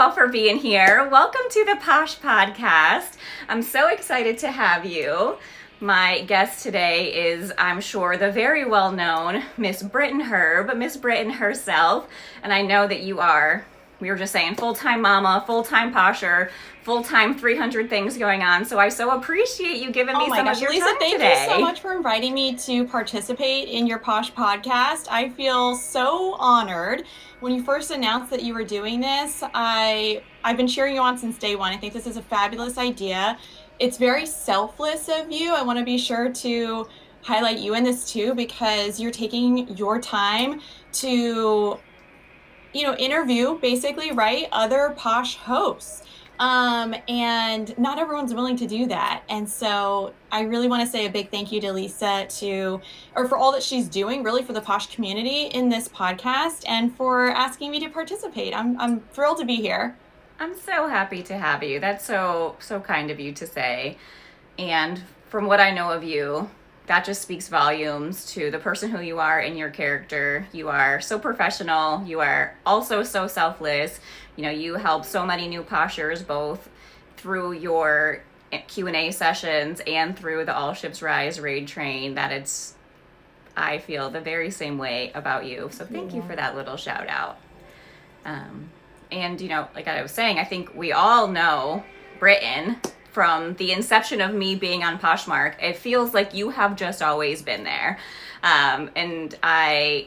all for being here. Welcome to the Posh Podcast. I'm so excited to have you. My guest today is, I'm sure, the very well-known Miss Britton Herb, Miss Britton herself. And I know that you are, we were just saying, full-time mama, full-time posher, full-time 300 things going on. So I so appreciate you giving me some of your Lisa, time thank today. you so much for inviting me to participate in your Posh Podcast. I feel so honored. When you first announced that you were doing this, I've been cheering you on since day one. I think this is a fabulous idea. It's very selfless of you. I want to be sure to highlight you in this too, because you're taking your time to, interview basically, right, other Posh hosts. And not everyone's willing to do that. And so I really want to say a big thank you to Lisa for all that she's doing really for the Posh community in this podcast and for asking me to participate. I'm thrilled to be here. I'm so happy to have you. That's so kind of you to say. And from what I know of you, that just speaks volumes to the person who you are and your character. You are so professional. You are also so selfless. You help so many new poshers both through your Q&A sessions and through the All Ships Rise raid train I feel the very same way about you. So thank you for that little shout out. And, like I was saying, I think we all know Britton from the inception of me being on Poshmark. It feels like you have just always been there. And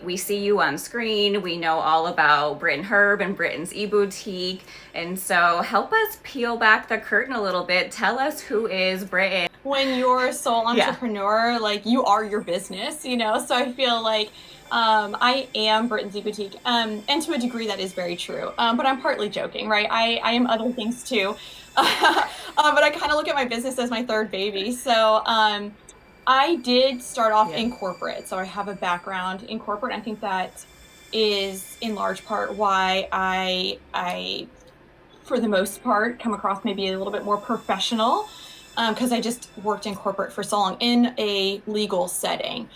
we see you on screen. We know all about Britton Herb and Britton's e-boutique. And so help us peel back the curtain a little bit. Tell us who is Britton. When you're a sole entrepreneur, like you are your business, so I feel like I am Britton's e-boutique. And to a degree that is very true. But I'm partly joking, right? I am other things too. But I kind of look at my business as my third baby. So I did start off in corporate. So I have a background in corporate. I think that is in large part why I for the most part, come across maybe a little bit more professional because I just worked in corporate for so long in a legal setting.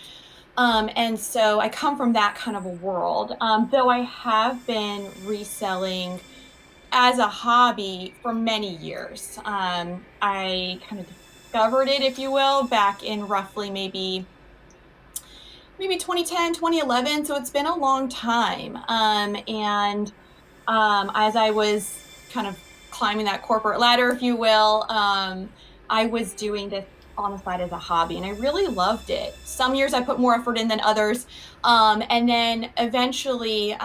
And so I come from that kind of a world, though I have been reselling as a hobby for many years. I kind of discovered it, if you will, back in roughly maybe 2010, 2011. So it's been a long time. And as I was kind of climbing that corporate ladder, if you will, I was doing this on the side as a hobby, and I really loved it. Some years I put more effort in than others. And then eventually,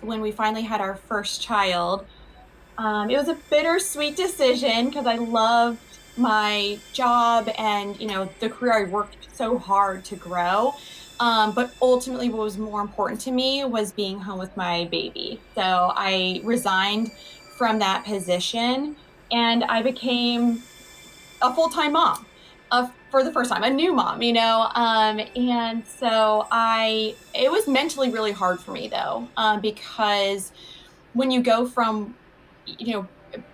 when we finally had our first child, it was a bittersweet decision because I loved my job and, the career I worked so hard to grow. But ultimately what was more important to me was being home with my baby. So I resigned from that position and I became a full-time mom. For the first time, a new mom, and so it was mentally really hard for me though, because when you go from,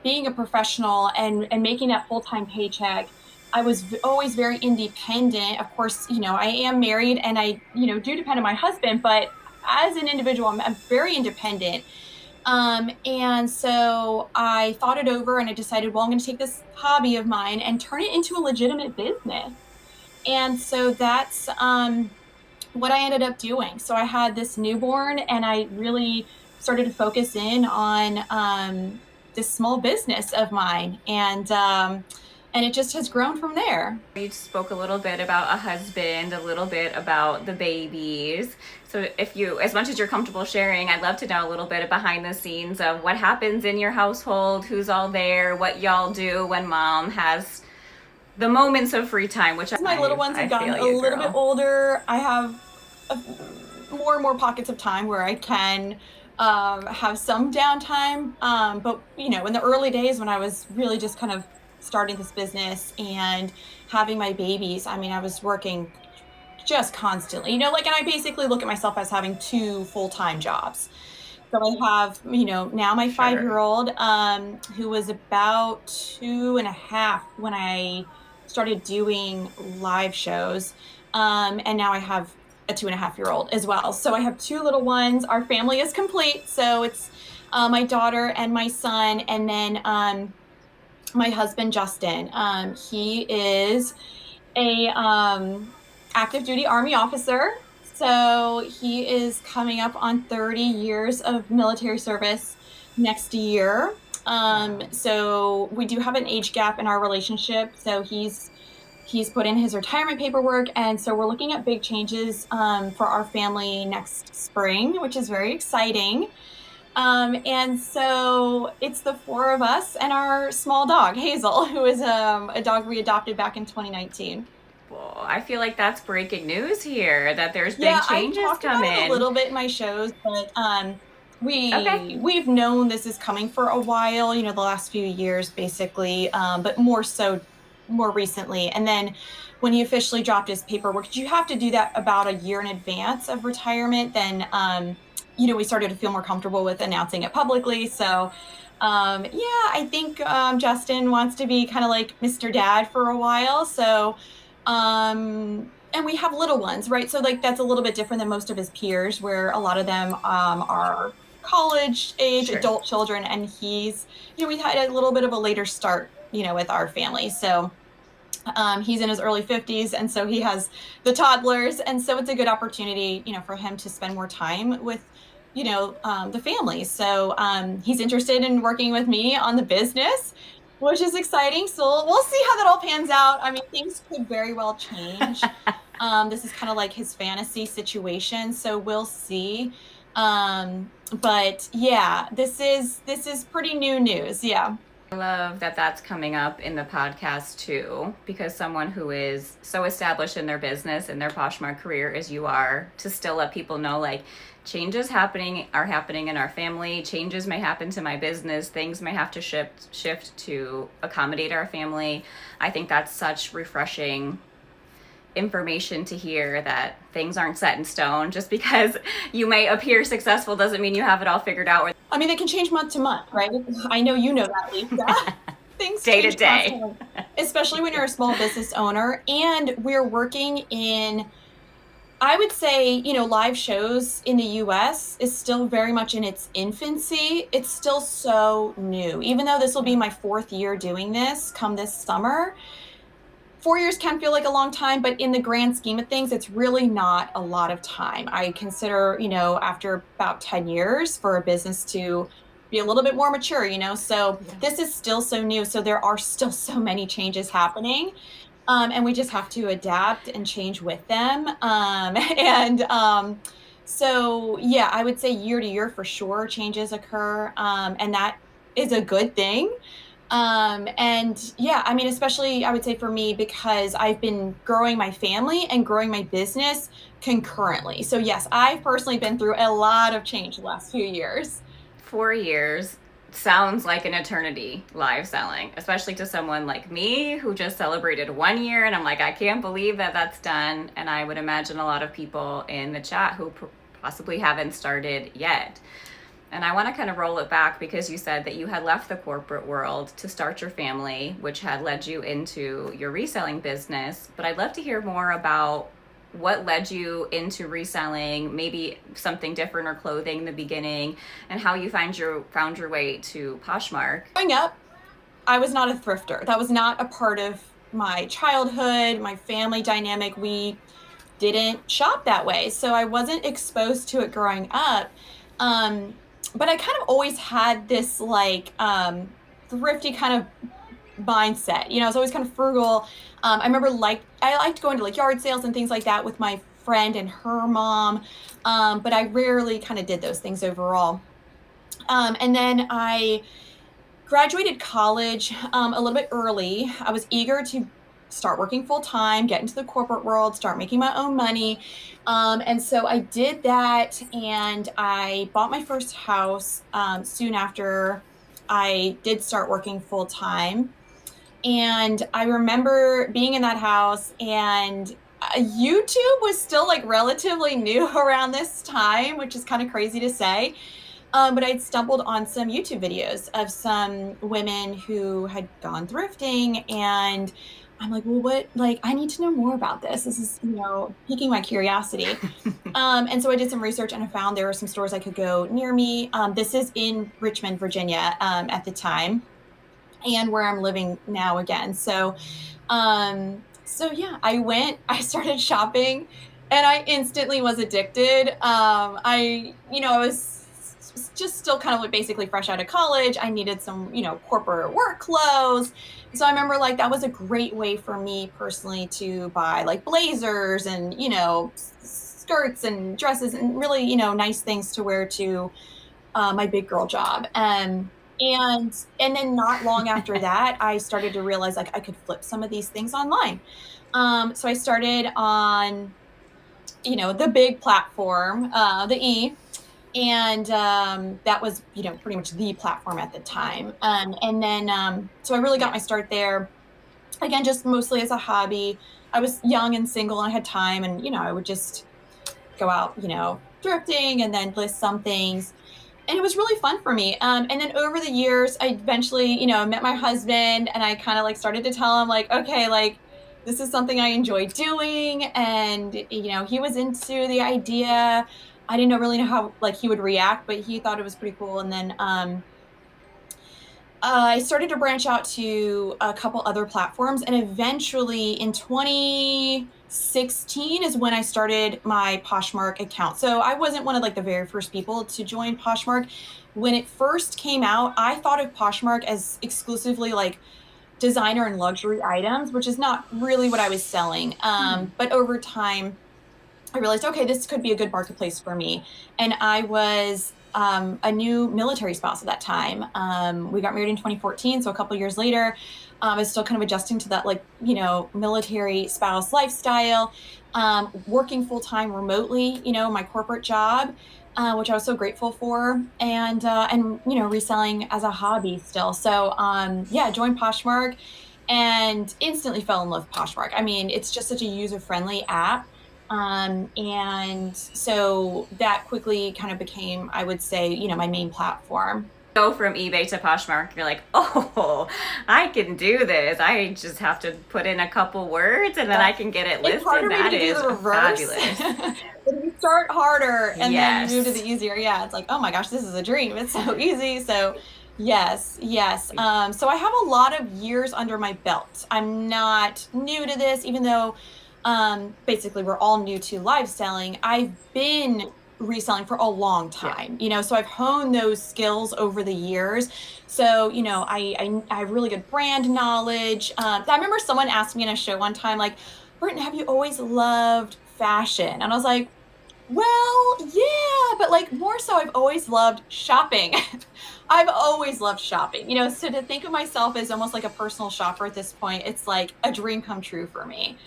being a professional and making that full-time paycheck, I was always very independent. Of course, I am married and I, do depend on my husband, but as an individual, I'm very independent. And so I thought it over and I decided, well, I'm going to take this hobby of mine and turn it into a legitimate business. And so that's what I ended up doing. So I had this newborn and I really started to focus in on this small business of mine. And it just has grown from there. You spoke a little bit about a husband, a little bit about the babies. So as much as you're comfortable sharing, I'd love to know a little bit behind the scenes of what happens in your household, who's all there, what y'all do when mom has the moments of free time, which my little ones have gotten a little bit older. I have more and more pockets of time where I can have some downtime. But, in the early days when I was really just kind of starting this business and having my babies, I was working just constantly, and I basically look at myself as having two full-time jobs. So I have, now my 5-year-old, who was about 2.5 when I started doing live shows. And now I have a 2.5-year-old as well. So I have two little ones. Our family is complete. So it's my daughter and my son, and then my husband, Justin. He is a active duty Army officer. So he is coming up on 30 years of military service next year. Wow. So we do have an age gap in our relationship. So he's put in his retirement paperwork, and so we're looking at big changes for our family next spring, which is very exciting. And so it's the four of us and our small dog, Hazel, who is a dog we adopted back in 2019. Well, I feel like that's breaking news here, that there's big Yeah, I changes talked about it a coming. little bit in my shows, but Okay. we've known this is coming for a while, the last few years basically, but more so more recently. And then when he officially dropped his paperwork, you have to do that about a year in advance of retirement. Then we started to feel more comfortable with announcing it publicly. So yeah, I think Justin wants to be kind of like Mr. Dad for a while. So and we have little ones, right? So like that's a little bit different than most of his peers, where a lot of them are college age Sure. adult children, and we had a little bit of a later start, with our family. So he's in his early 50s, and so he has the toddlers, and so it's a good opportunity, for him to spend more time with, the family. So he's interested in working with me on the business, which is exciting. So we'll see how that all pans out. I mean, things could very well change. This is kind of like his fantasy situation, so we'll see. But yeah, this is pretty new news. Yeah. I love that that's coming up in the podcast too, because someone who is so established in their business and their Poshmark career as you are, to still let people know like changes are happening in our family. Changes may happen to my business. Things may have to shift to accommodate our family. I think that's such refreshing information to hear, that things aren't set in stone. Just because you may appear successful doesn't mean you have it all figured out. I mean, they can change month to month, right? I know you know that, Lisa. Things Day to change day. constantly, especially when you're a small business owner. And we're working in, I would say, live shows in the US is still very much in its infancy. It's still so new. Even though this will be my 4th year doing this come this summer, 4 years can feel like a long time, but in the grand scheme of things, it's really not a lot of time. I consider, after about 10 years for a business to be a little bit more mature, so this is still so new. So there are still so many changes happening. And we just have to adapt and change with them. So yeah, I would say year to year for sure changes occur. And that is a good thing. And yeah, I mean, especially I would say for me, because I've been growing my family and growing my business concurrently. So yes, I've personally been through a lot of change the last few years. 4 years sounds like an eternity live selling, especially to someone like me who just celebrated 1 year. And I'm like, I can't believe that that's done. And I would imagine a lot of people in the chat who possibly haven't started yet. And I want to kind of roll it back, because you said that you had left the corporate world to start your family, which had led you into your reselling business. But I'd love to hear more about what led you into reselling, maybe something different or clothing in the beginning, and how you found your way to Poshmark. Growing up, I was not a thrifter. That was not a part of my childhood, my family dynamic. We didn't shop that way. So I wasn't exposed to it growing up. But I kind of always had this like thrifty kind of mindset. I was always kind of frugal. I remember I liked going to like yard sales and things like that with my friend and her mom. But I rarely kind of did those things overall. And then I graduated college a little bit early. I was eager to start working full time, get into the corporate world, start making my own money. And so I did that, and I bought my first house soon after I did start working full time. And I remember being in that house, and YouTube was still like relatively new around this time, which is kind of crazy to say. But I'd stumbled on some YouTube videos of some women who had gone thrifting, and I'm like, well, what, like, I need to know more about this. This is, piquing my curiosity. And so I did some research and I found there were some stores I could go near me. This is in Richmond, Virginia, at the time, and where I'm living now again. So yeah, I started shopping, and I instantly was addicted. I was just still kind of like basically fresh out of college. I needed some, corporate work clothes. So I remember like that was a great way for me personally to buy like blazers and, skirts and dresses and really, nice things to wear to my big girl job. And then not long after that, I started to realize like I could flip some of these things online. So I started on, the big platform, the and that was, pretty much the platform at the time. And then so I really got my start there. Again, just mostly as a hobby. I was young and single and I had time, and I would just go out, thrifting and then list some things. And it was really fun for me. And then over the years, I eventually, met my husband, and I kind of like started to tell him like, okay, like this is something I enjoy doing. And, he was into the idea. I didn't really know how like he would react, but he thought it was pretty cool. And then I started to branch out to a couple other platforms, and eventually in 2016 is when I started my Poshmark account. So I wasn't one of like the very first people to join Poshmark. When it first came out, I thought of Poshmark as exclusively like designer and luxury items, which is not really what I was selling. But over time, I realized, okay, this could be a good marketplace for me. And I was a new military spouse at that time. We got married in 2014. So a couple years later, I was still kind of adjusting to that, like, military spouse lifestyle, working full time remotely, my corporate job, which I was so grateful for, and reselling as a hobby still. So yeah, joined Poshmark and instantly fell in love with Poshmark. I mean, it's just such a user friendly app. And so that quickly kind of became, I would say, my main platform. Go from eBay to Poshmark, you're like, oh, I can do this. I just have to put in a couple words and then I can get it listed. It's harder That to do is the reverse. fabulous. You start harder and Yes. then move to the easier. Yeah, it's like, oh my gosh, this is a dream. It's so easy. So yes. So I have a lot of years under my belt. I'm not new to this, even though basically we're all new to live selling. I've been reselling for a long time, so I've honed those skills over the years. So, I have really good brand knowledge. I remember someone asked me in a show one time, like, Britton, have you always loved fashion? And I was like, well, yeah, but like more so I've always loved shopping. I've always loved shopping, so to think of myself as almost like a personal shopper at this point, it's like a dream come true for me.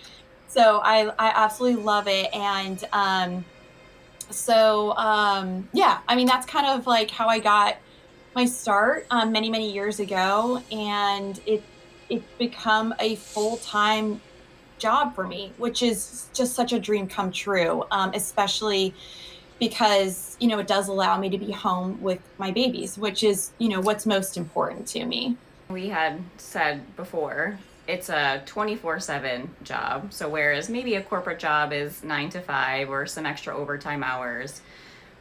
So I absolutely love it. And yeah, I mean, that's kind of like how I got my start many, many years ago. And it's become a full-time job for me, which is just such a dream come true, especially because, it does allow me to be home with my babies, which is, what's most important to me. We had said before, it's a 24/7 job. So whereas maybe a corporate job is 9 to 5 or some extra overtime hours,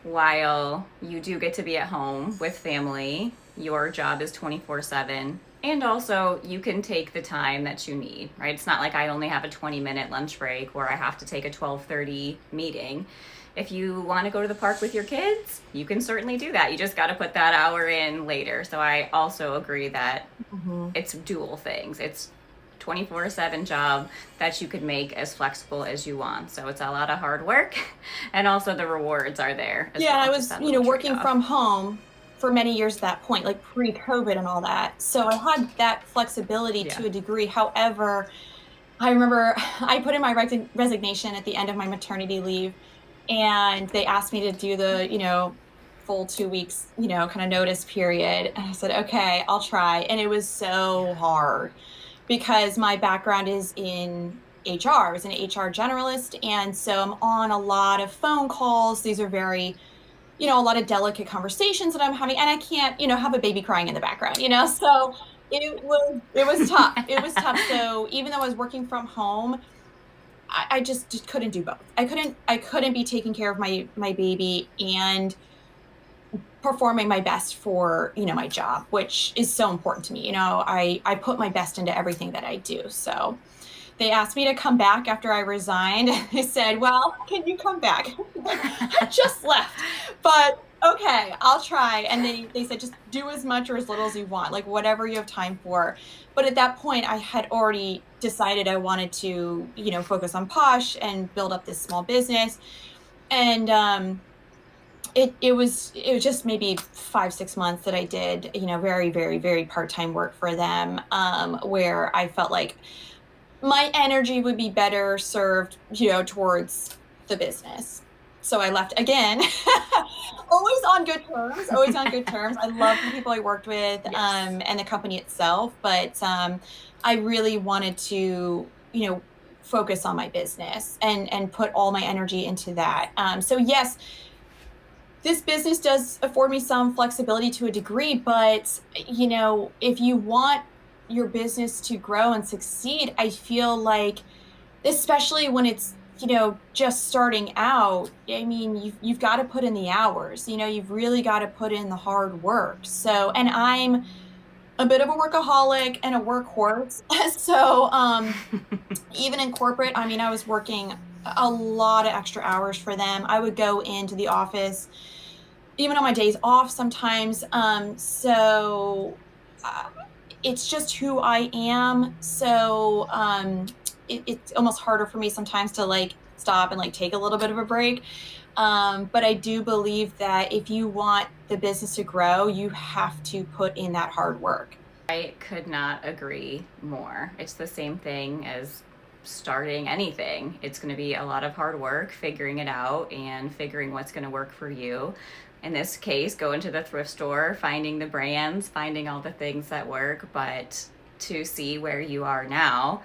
while you do get to be at home with family, your job is 24/7. And also you can take the time that you need, right? It's not like I only have a 20-minute lunch break or I have to take a 12:30 meeting. If you want to go to the park with your kids, you can certainly do that. You just got to put that hour in later. So I also agree that it's dual things. It's 24/7 job that you could make as flexible as you want. So it's a lot of hard work, and also the rewards are there. Yeah, I was, working from home for many years at that point, like pre-COVID and all that. So I had that flexibility to a degree. However, I remember I put in my resignation at the end of my maternity leave, and they asked me to do the, full 2 weeks, kind of notice period. And I said, okay, I'll try. And it was so hard because my background is in HR. I was an HR generalist. And so I'm on a lot of phone calls. These are very, a lot of delicate conversations that I'm having, and I can't, have a baby crying in the background, so it was tough. It was tough. So even though I was working from home, I just couldn't do both. I couldn't be taking care of my baby and performing my best for, my job, which is so important to me. I put my best into everything that I do. So they asked me to come back after I resigned. I said, well, can you come back? I just left, but okay, I'll try. And they said, just do as much or as little as you want, like whatever you have time for. But at that point, I had already decided I wanted to, focus on Posh and build up this small business. And it was just maybe 5-6 months that I did, very, very, very part-time work for them, where I felt like my energy would be better served, towards the business. So I left again, always on good terms, always on good terms. I love the people I worked with, Yes. and the company itself, but I really wanted to, focus on my business and put all my energy into that. So yes, this business does afford me some flexibility to a degree, but if you want your business to grow and succeed, I feel like, especially when it's, just starting out, I mean, you've got to put in the hours, you've really got to put in the hard work. So, and I'm a bit of a workaholic and a workhorse. So, even in corporate, I mean, I was working a lot of extra hours for them. I would go into the office even on my days off sometimes. So it's just who I am. So it's almost harder for me sometimes to like stop and like take a little bit of a break. But I do believe that if you want the business to grow, you have to put in that hard work. I could not agree more. It's the same thing as starting anything. It's going to be a lot of hard work figuring it out and figuring what's going to work for you. In this case, go into the thrift store, finding the brands, finding all the things that work, but to see where you are now,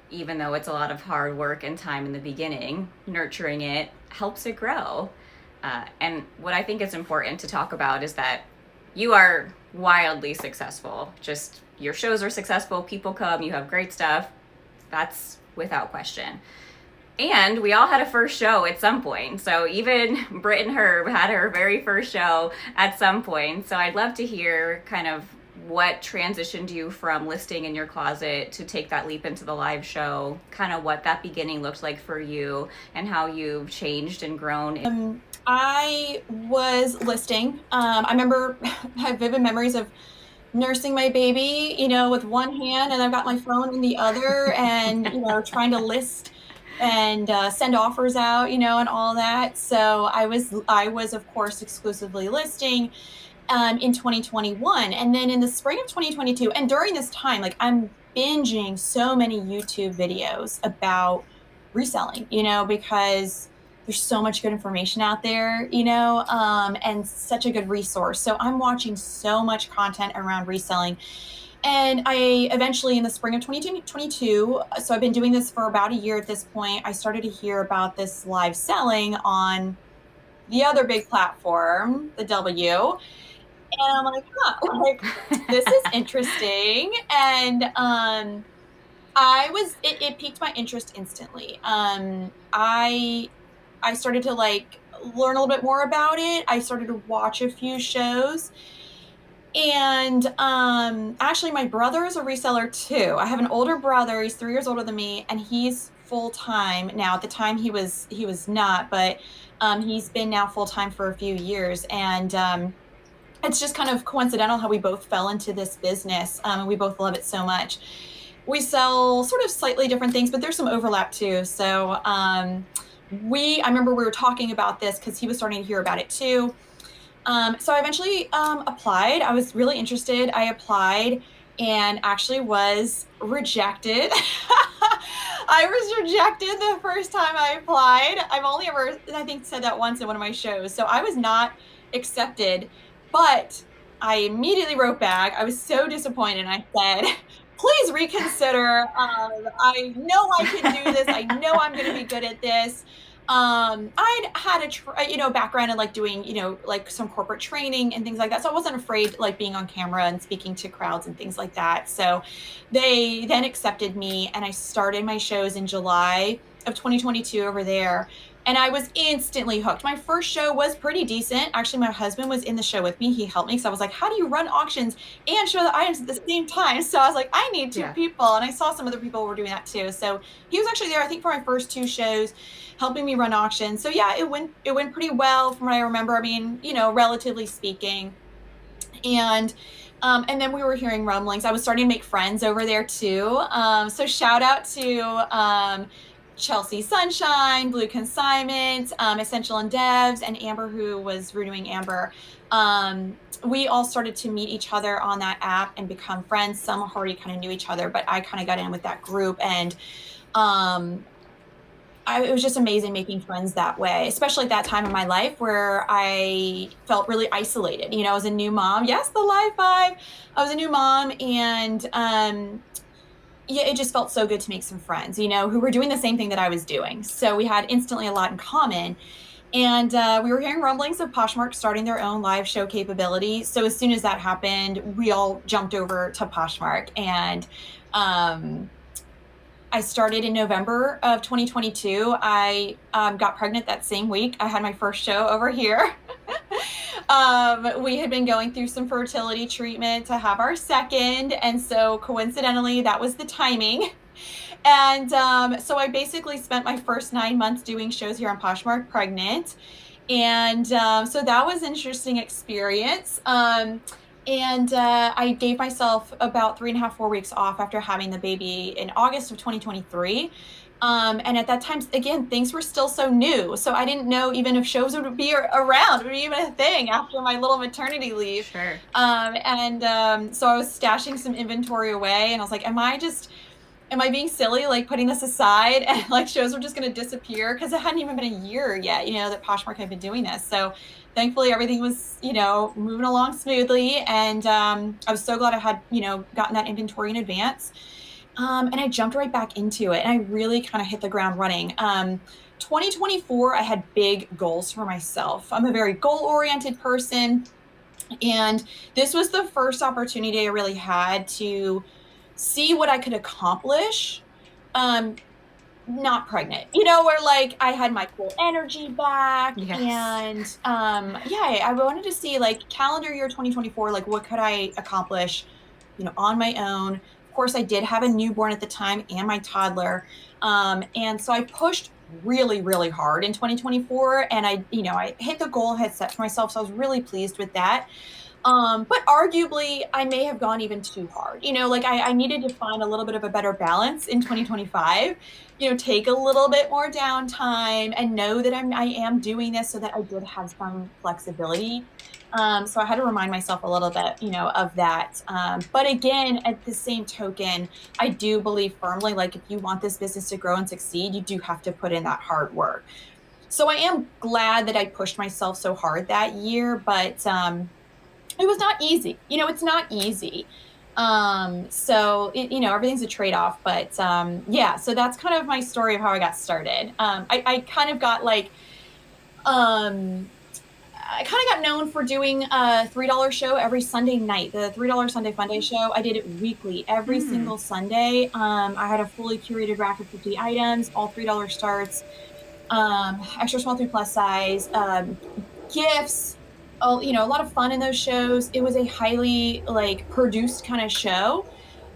even though it's a lot of hard work and time in the beginning, nurturing it helps it grow. And what I think is important to talk about is that you are wildly successful. Just your shows are successful, people come, you have great stuff. That's without question. And we all had a first show at some point. So even Britton Herb had her very first show at some point. So I'd love to hear kind of what transitioned you from listing in your closet to take that leap into the live show, kind of what that beginning looked like for you and how you've changed and grown. I was listing. I remember I have vivid memories of nursing my baby, with one hand, and I've got my phone in the other, and trying to list and send offers out, and all that. So I was of course exclusively listing in 2021, and then in the spring of 2022, and during this time, like I'm binging so many YouTube videos about reselling, because there's so much good information out there, and such a good resource. So I'm watching so much content around reselling. And I eventually, in the spring of 2022, so I've been doing this for about a year at this point, I started to hear about this live selling on the other big platform, the W. And I'm like, huh, like, this is interesting. And it piqued my interest instantly. I started to like learn a little bit more about it. I started to watch a few shows. And actually my brother is a reseller too. I have an older brother, he's 3 years older than me, and he's full-time now. At the time he was not, but he's been now full-time for a few years. And it's just kind of coincidental how we both fell into this business. And we both love it so much. We sell sort of slightly different things, but there's some overlap too. So I remember we were talking about this because he was starting to hear about it too. So I eventually applied. I was really interested. I applied and actually was rejected. I was rejected the first time I applied. I've only ever, I think, said that once in one of my shows. So I was not accepted, but I immediately wrote back. I was so disappointed. I said, please reconsider. I know I can do this. I know I'm going to be good at this. I'd had a background in like doing, like some corporate training and things like that. So I wasn't afraid like being on camera and speaking to crowds and things like that. So they then accepted me and I started my shows in July of 2022 over there. And I was instantly hooked. My first show was pretty decent. Actually, my husband was in the show with me. He helped me. So I was like, how do you run auctions and show the items at the same time? So I was like, I need two people. And I saw some other people were doing that too. So he was actually there, I think, for my first two shows, helping me run auctions. So yeah, it went pretty well from what I remember. I mean, relatively speaking. And then we were hearing rumblings. I was starting to make friends over there too. So shout out to Chelsea Sunshine, Blue Consignment, Essential and Devs, and Amber, who was renewing Amber. We all started to meet each other on that app and become friends. Some already kind of knew each other, but I kind of got in with that group. And it was just amazing making friends that way, especially at that time in my life where I felt really isolated. I was a new mom. Yes, the live vibe. I was a new mom, and it just felt so good to make some friends, who were doing the same thing that I was doing. So we had instantly a lot in common. And we were hearing rumblings of Poshmark starting their own live show capability. So as soon as that happened, we all jumped over to Poshmark. And I started in November of 2022. I got pregnant that same week. I had my first show over here. We had been going through some fertility treatment to have our second. And so coincidentally, that was the timing. And so I basically spent my first 9 months doing shows here on Poshmark pregnant. And so that was an interesting experience. And I gave myself about 3.5, 4 weeks off after having the baby in August of 2023. And at that time, again, things were still so new. So I didn't know even if shows would be around, would be even a thing after my little maternity leave. Sure. So I was stashing some inventory away, and I was like, am I being silly, like putting this aside, and like shows were just going to disappear? Because it hadn't even been a year yet, that Poshmark had been doing this. So thankfully everything was, moving along smoothly. And I was so glad I had, gotten that inventory in advance. And I jumped right back into it, and I really kind of hit the ground running. 2024, I had big goals for myself. I'm a very goal-oriented person. And this was the first opportunity I really had to see what I could accomplish, not pregnant, where like I had my cool energy back. Yes. And I wanted to see like calendar year 2024, like what could I accomplish, on my own. Of course, I did have a newborn at the time and my toddler. And so I pushed really, really hard in 2024, and I hit the goal I had set for myself. So I was really pleased with that. But arguably I may have gone even too hard, like I needed to find a little bit of a better balance in 2025, take a little bit more downtime and know that I am doing this so that I did have some flexibility. So I had to remind myself a little bit, of that. But again, at the same token, I do believe firmly, like if you want this business to grow and succeed, you do have to put in that hard work. So I am glad that I pushed myself so hard that year, but, it was not easy. It's not easy. So everything's a trade-off, but, so that's kind of my story of how I got started. I kind of got like, I kind of got known for doing a $3 show every Sunday night, the $3 Sunday Fun Day show. I did it weekly, every single Sunday. I had a fully curated rack of 50 items, all $3 starts, extra small through plus size, gifts, a lot of fun in those shows. It was a highly like produced kind of show,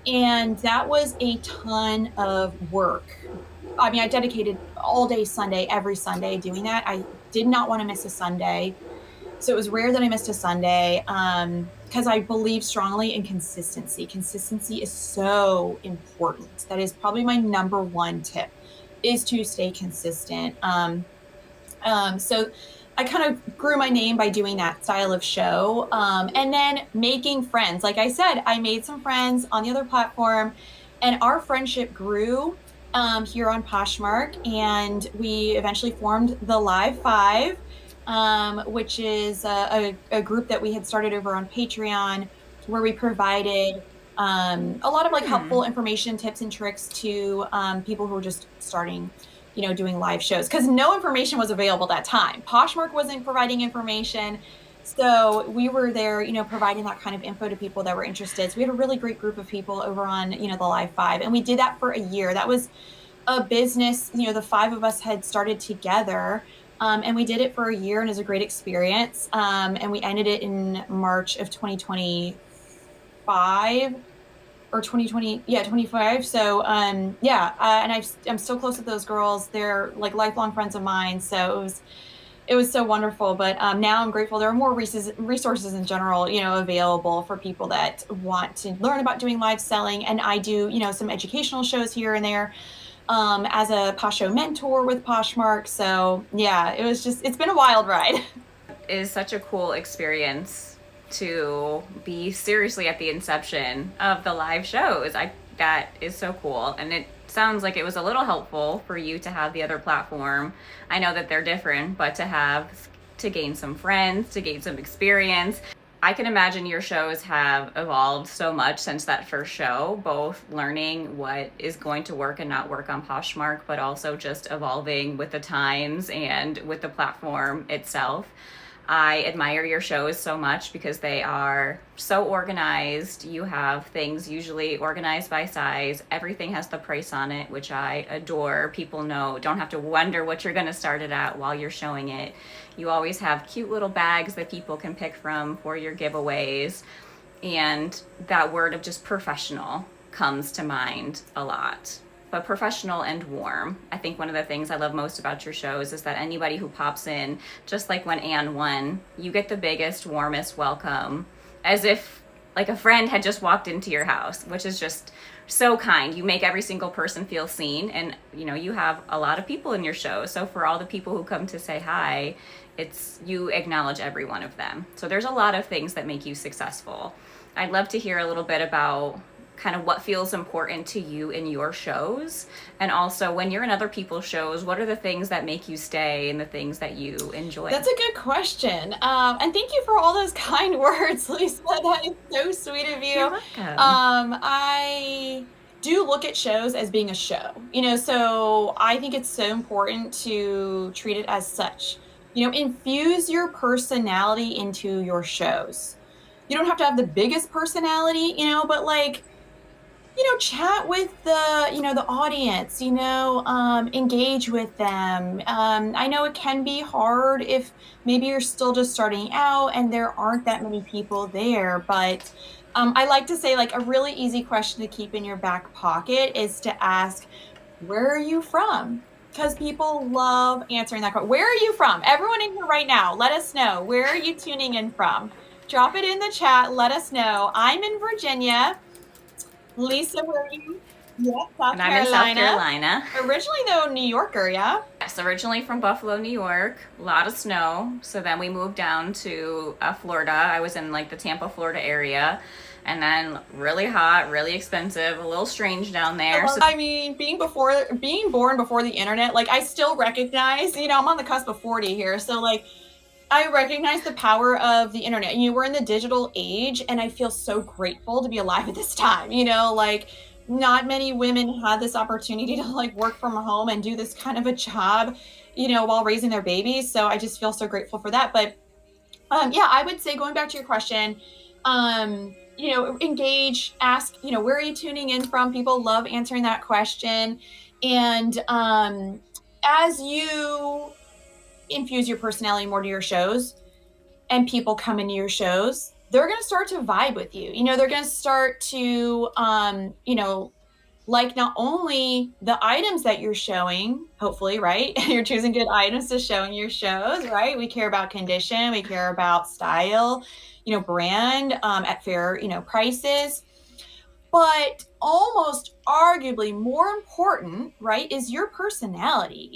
and that was a ton of work. I mean, I dedicated all day Sunday, every Sunday doing that. I did not want to miss a Sunday. So it was rare that I missed a Sunday, because I believe strongly in consistency. Consistency is so important. That is probably my number one tip, is to stay consistent. So I kind of grew my name by doing that style of show, and then making friends. Like I said, I made some friends on the other platform, and our friendship grew here on Poshmark, and we eventually formed the Live Five, which is a group that we had started over on Patreon, where we provided a lot of like helpful information, tips and tricks to people who are just starting, doing live shows, because no information was available at that time. Poshmark wasn't providing information. So we were there, providing that kind of info to people that were interested. So we had a really great group of people over on, the Live 5. And we did that for a year. That was a business, the 5 of us had started together. And we did it for a year, and it was a great experience. And we ended it in March of 2025 or 2020. Yeah, 25. So, and I'm still close with those girls. They're like lifelong friends of mine. So it was so wonderful. But now I'm grateful there are more resources in general, available for people that want to learn about doing live selling. And I do, some educational shows here and there as a Posh Show mentor with Poshmark. So yeah, it's been a wild ride. It is such a cool experience to be seriously at the inception of the live shows. That is so cool. And it sounds like it was a little helpful for you to have the other platform. I know that they're different, but to gain some friends, to gain some experience. I can imagine your shows have evolved so much since that first show, both learning what is going to work and not work on Poshmark, but also just evolving with the times and with the platform itself. I admire your shows so much because they are so organized. You have things usually organized by size. Everything has the price on it, which I adore. People don't have to wonder what you're going to start it at while you're showing it. You always have cute little bags that people can pick from for your giveaways. And that word of just professional comes to mind a lot. But professional and warm. I think one of the things I love most about your shows is that anybody who pops in, just like when Anne won, you get the biggest, warmest welcome, as if like a friend had just walked into your house, which is just so kind. You make every single person feel seen, and you have a lot of people in your show. So for all the people who come to say hi, you acknowledge every one of them. So there's a lot of things that make you successful. I'd love to hear a little bit about kind of what feels important to you in your shows, and also when you're in other people's shows, what are the things that make you stay and the things that you enjoy? That's a good question, and thank you for all those kind words, Lisa. That is so sweet of you. You're welcome. I do look at shows as being a show, so I think it's so important to treat it as such. Infuse your personality into your shows. You don't have to have the biggest personality, but chat with the audience, engage with them. I know it can be hard if maybe you're still just starting out and there aren't that many people there, but I like to say, like, a really easy question to keep in your back pocket is to ask, where are you from? Because people love answering that question. Where are you from? Everyone in here right now, let us know. Where are you tuning in from? Drop it in the chat. Let us know. I'm in Virginia. Lisa, where are you? Yeah, South Carolina. I'm in South Carolina. Originally, though, New Yorker, yeah? Yes, originally from Buffalo, New York. A lot of snow. So then we moved down to Florida. I was in like the Tampa, Florida area. And then really hot, really expensive, a little strange down there. I mean, being born before the internet, like, I still recognize, I'm on the cusp of 40 here. So, like, I recognize the power of the internet. We're in the digital age, and I feel so grateful to be alive at this time. Like, not many women had this opportunity to like work from home and do this kind of a job, while raising their babies. So I just feel so grateful for that. But I would say, going back to your question, engage, ask, where are you tuning in from? People love answering that question. And as you infuse your personality more to your shows and people come into your shows, they're going to start to vibe with you. They're going to start to, like not only the items that you're showing, hopefully, right? You're choosing good items to show in your shows, right? We care about condition. We care about style, brand at fair, prices. But almost arguably more important, right, is your personality.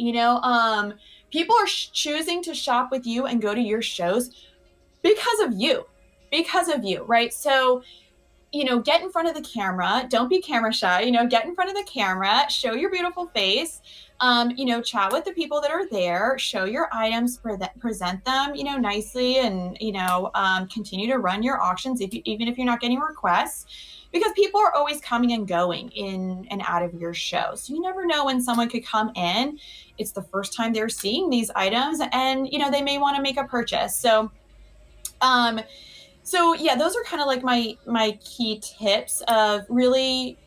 People are choosing to shop with you and go to your shows because of you, right? So, get in front of the camera. Don't be camera shy, get in front of the camera, show your beautiful face, chat with the people that are there, show your items, present them, nicely, and, continue to run your auctions even if you're not getting requests. because people are always coming and going in and out of your show. So you never know when someone could come in. It's the first time they're seeing these items, and they may want to make a purchase. So yeah, those are kind of like my key tips of really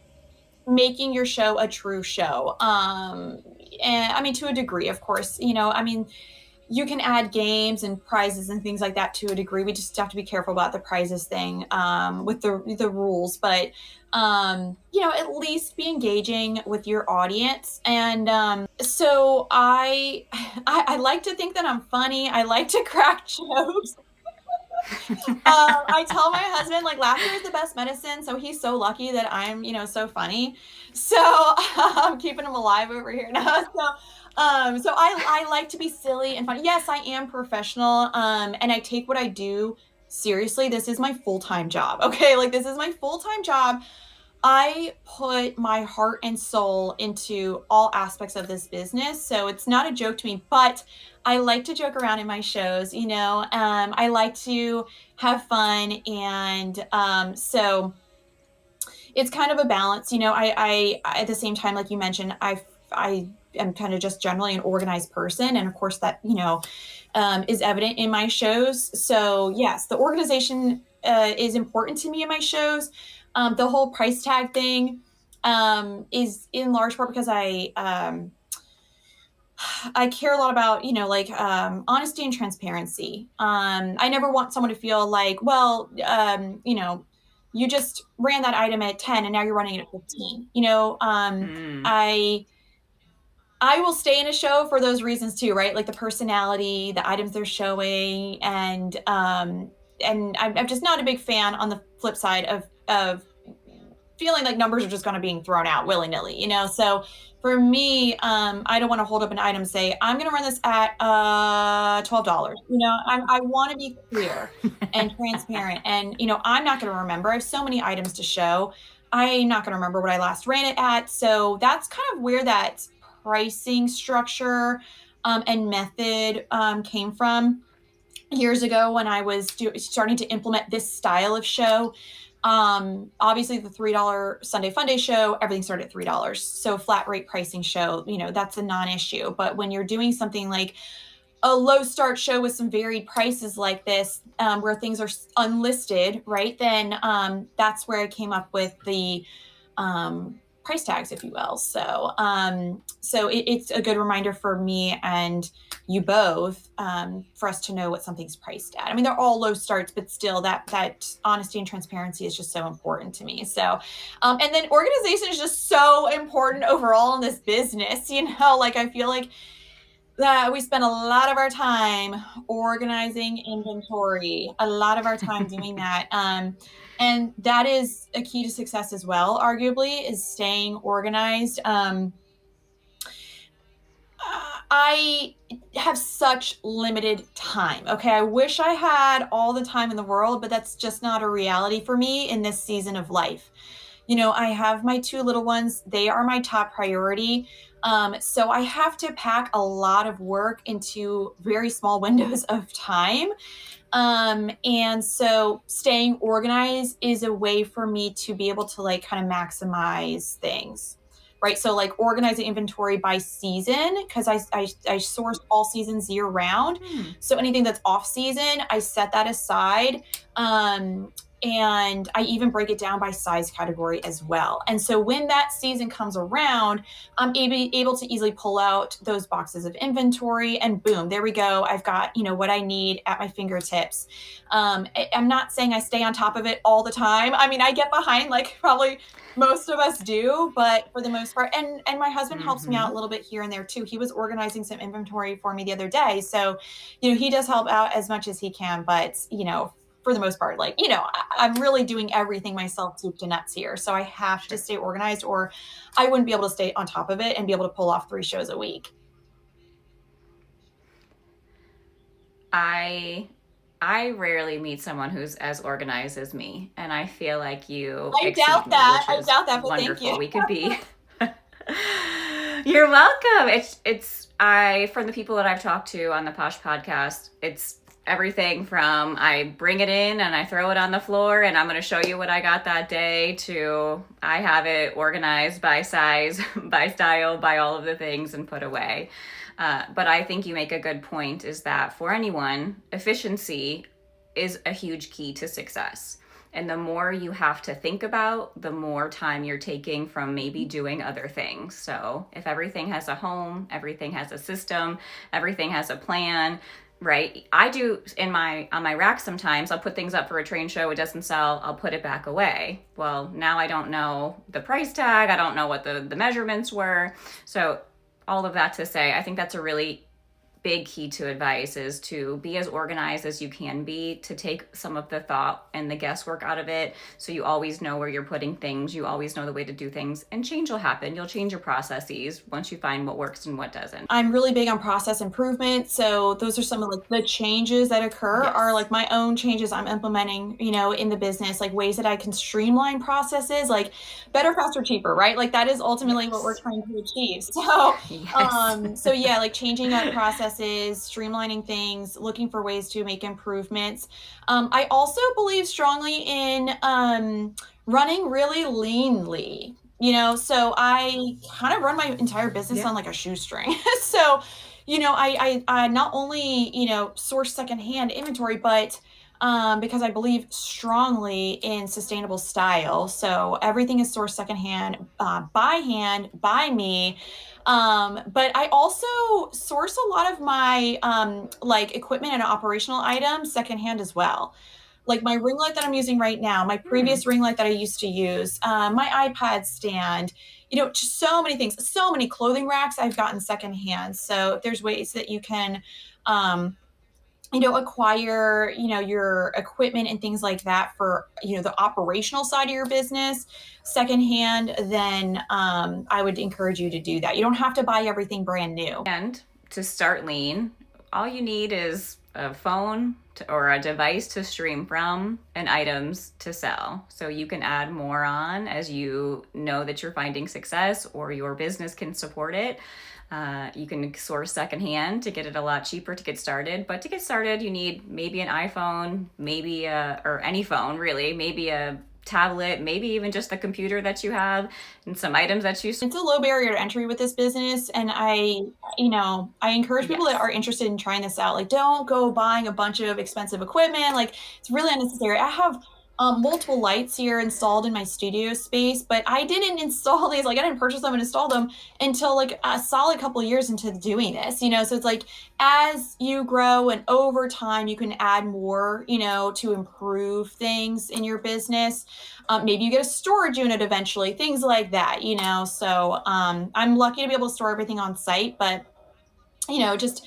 making your show a true show. And I mean, to a degree, of course, you can add games and prizes and things like that to a degree. We just have to be careful about the prizes thing, with the rules, but at least be engaging with your audience. And so I like to think that I'm funny. I like to crack jokes. I tell my husband, like, laughter is the best medicine. So he's so lucky that I'm, so funny. So I'm keeping him alive over here now. So I like to be silly and funny. Yes, I am professional. And I take what I do seriously. This is my full-time job. Okay. Like, this is my full-time job. I put my heart and soul into all aspects of this business. So it's not a joke to me, but I like to joke around in my shows, I like to have fun. And so it's kind of a balance, I at the same time, like you mentioned, I am kind of just generally an organized person. And of course that, is evident in my shows. So yes, the organization is important to me in my shows. The whole price tag thing is in large part because I care a lot about, honesty and transparency. I never want someone to feel like, well, you just ran that item at 10 and now you're running it at 15. I will stay in a show for those reasons too, right? Like the personality, the items they're showing, and I'm just not a big fan on the flip side of feeling like numbers are just going to being thrown out willy nilly, So for me, I don't want to hold up an item and say I'm going to run this at $12. I want to be clear and transparent, and I'm not going to remember. I have so many items to show. I'm not going to remember what I last ran it at. So that's kind of where that pricing structure and method came from years ago when I was starting to implement this style of show. Obviously the $3 Sunday Funday show, everything started at $3. So flat rate pricing show, that's a non-issue. But when you're doing something like a low start show with some varied prices like this, where things are unlisted, right? Then that's where I came up with the price tags, if you will. So it's a good reminder for me and you both, for us to know what something's priced at. I mean, they're all low starts, but still that honesty and transparency is just so important to me. So, and then organization is just so important overall in this business, like I feel like that we spend a lot of our time organizing inventory, a lot of our time doing that. And that is a key to success as well, arguably, is staying organized. I have such limited time. Okay. I wish I had all the time in the world, but that's just not a reality for me in this season of life. I have my 2 little ones. They are my top priority. So I have to pack a lot of work into very small windows of time. And so staying organized is a way for me to be able to like kind of maximize things, right? So like organizing inventory by season, because I source all seasons year round. So anything that's off season, I set that aside. And I even break it down by size category as well. And so when that season comes around, I'm able to easily pull out those boxes of inventory and boom, there we go. I've got, what I need at my fingertips. I'm not saying I stay on top of it all the time. I mean, I get behind like probably most of us do, but for the most part, and my husband helps me out a little bit here and there too. He was organizing some inventory for me the other day. So, he does help out as much as he can, but, for the most part, like, I'm really doing everything myself, soup to nuts here. So I have to stay organized or I wouldn't be able to stay on top of it and be able to pull off 3 shows a week. I rarely meet someone who's as organized as me, and I feel like you. I doubt that, but wonderful. Thank you. We could be. You're welcome. It's from the people that I've talked to on the Posh Podcast, everything from I bring it in and I throw it on the floor and I'm going to show you what I got that day to I have it organized by size, by style, by all of the things and put away. But I think you make a good point is that for anyone, efficiency is a huge key to success. And the more you have to think about, the more time you're taking from maybe doing other things. So if everything has a home, everything has a system, everything has a plan, right? I do on my rack sometimes, I'll put things up for a train show, it doesn't sell, I'll put it back away. Well, now I don't know the price tag, I don't know what the measurements were. So all of that to say, I think that's a really big key to advice is to be as organized as you can be, to take some of the thought and the guesswork out of it, so you always know where you're putting things, you always know the way to do things, and change will happen. You'll change your processes once you find what works and what doesn't. I'm really big on process improvement, so those are some of like the changes that occur are like my own changes I'm implementing, in the business, like ways that I can streamline processes, like better, faster, cheaper, right? Like that is ultimately what we're trying to achieve. So so yeah, like changing up processes, streamlining things, looking for ways to make improvements. I also believe strongly in running really leanly, so I kind of run my entire business on like a shoestring. So, I not only, source secondhand inventory, but because I believe strongly in sustainable style. So everything is sourced secondhand, by hand, by me. But I also source a lot of my like equipment and operational items secondhand as well. Like my ring light that I'm using right now, my previous ring light that I used to use, my iPad stand, just so many things, so many clothing racks I've gotten secondhand. So if there's ways that you can, acquire, your equipment and things like that for, the operational side of your business secondhand, then I would encourage you to do that. You don't have to buy everything brand new. And to start lean, all you need is a phone or a device to stream from and items to sell. So you can add more on as you know that you're finding success or your business can support it. You can source secondhand to get it a lot cheaper to get started. But to get started, you need maybe an iPhone, or any phone really, maybe a tablet, maybe even just the computer that you have and some items that you... It's a low barrier to entry with this business. And I encourage people that are interested in trying this out. Like, don't go buying a bunch of expensive equipment. Like, it's really unnecessary. I have multiple lights here installed in my studio space, but I didn't install these. Like I didn't purchase them and install them until like a solid couple of years into doing this, so it's like, as you grow and over time, you can add more, to improve things in your business. Maybe you get a storage unit eventually, things like that, so I'm lucky to be able to store everything on site, but just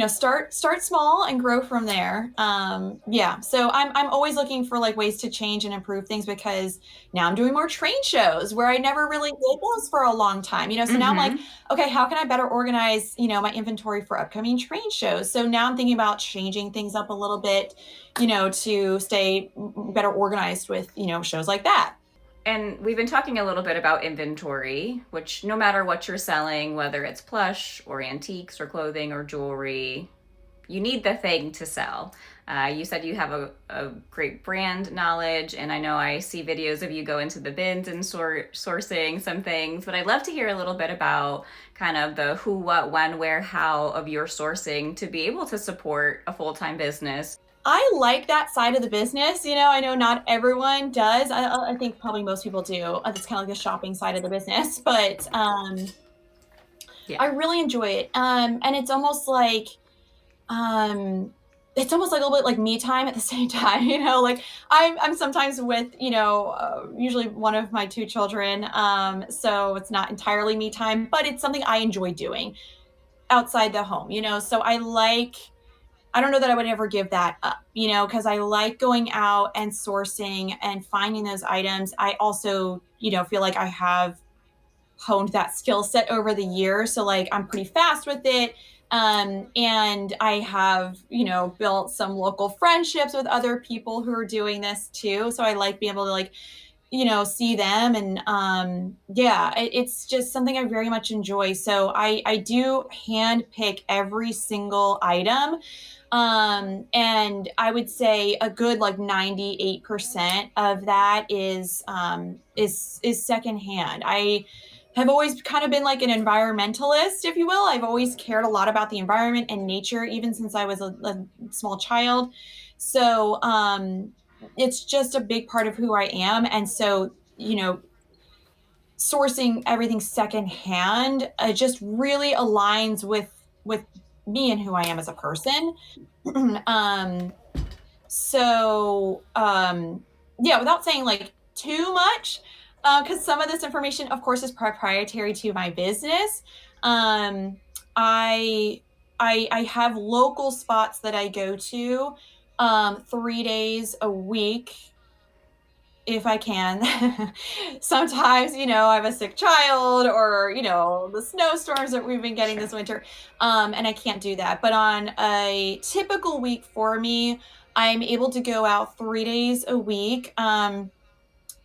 start small and grow from there. So I'm always looking for like ways to change and improve things, because now I'm doing more train shows where I never really did those for a long time, so now I'm like, okay, how can I better organize, my inventory for upcoming train shows? So now I'm thinking about changing things up a little bit, to stay better organized with, shows like that. And we've been talking a little bit about inventory, which no matter what you're selling, whether it's plush or antiques or clothing or jewelry, you need the thing to sell. You said you have a great brand knowledge, and I know I see videos of you go into the bins and sourcing some things, but I'd love to hear a little bit about kind of the who, what, when, where, how of your sourcing to be able to support a full-time business. I like that side of the business. I know not everyone does. I think probably most people do. It's kind of like the shopping side of the business, but I really enjoy it. And it's almost like a little bit like me time at the same time. Like I'm sometimes with usually one of my two children. So it's not entirely me time, but it's something I enjoy doing outside the home. So I don't know that I would ever give that up, because I like going out and sourcing and finding those items. I also, feel like I have honed that skill set over the years. So like, I'm pretty fast with it. And I have, built some local friendships with other people who are doing this too. So I like being able to like, see them. And it's just something I very much enjoy. So I do hand pick every single item. And I would say a good like 98% of that is secondhand. I have always kind of been like an environmentalist, if you will. I've always cared a lot about the environment and nature, even since I was a small child. So it's just a big part of who I am. And so, sourcing everything secondhand just really aligns with me and who I am as a person. um, yeah, without saying like too much, because some of this information, of course, is proprietary to my business. Um, I I have local spots that I go to 3 days a week if I can. Sometimes, I have a sick child or, the snowstorms that we've been getting this winter. And I can't do that. But on a typical week for me, I'm able to go out 3 days a week.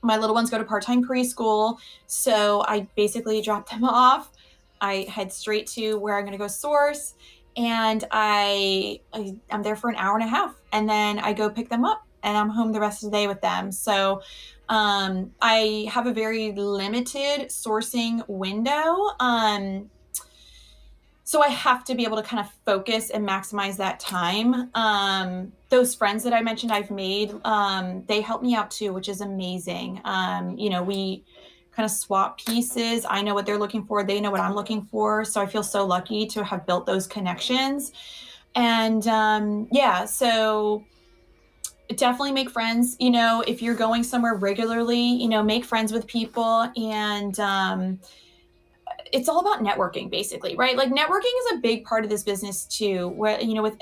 My little ones go to part-time preschool, so I basically drop them off. I head straight to where I'm going to go source, and I'm there for an hour and a half, and then I go pick them up, and I'm home the rest of the day with them. So I have a very limited sourcing window. So I have to be able to kind of focus and maximize that time. Those friends that I mentioned I've made, they help me out too, which is amazing. We kind of swap pieces. I know what they're looking for. They know what I'm looking for. So I feel so lucky to have built those connections. And so definitely make friends. If you're going somewhere regularly, make friends with people. And it's all about networking, basically, right? Like networking is a big part of this business too, where, with,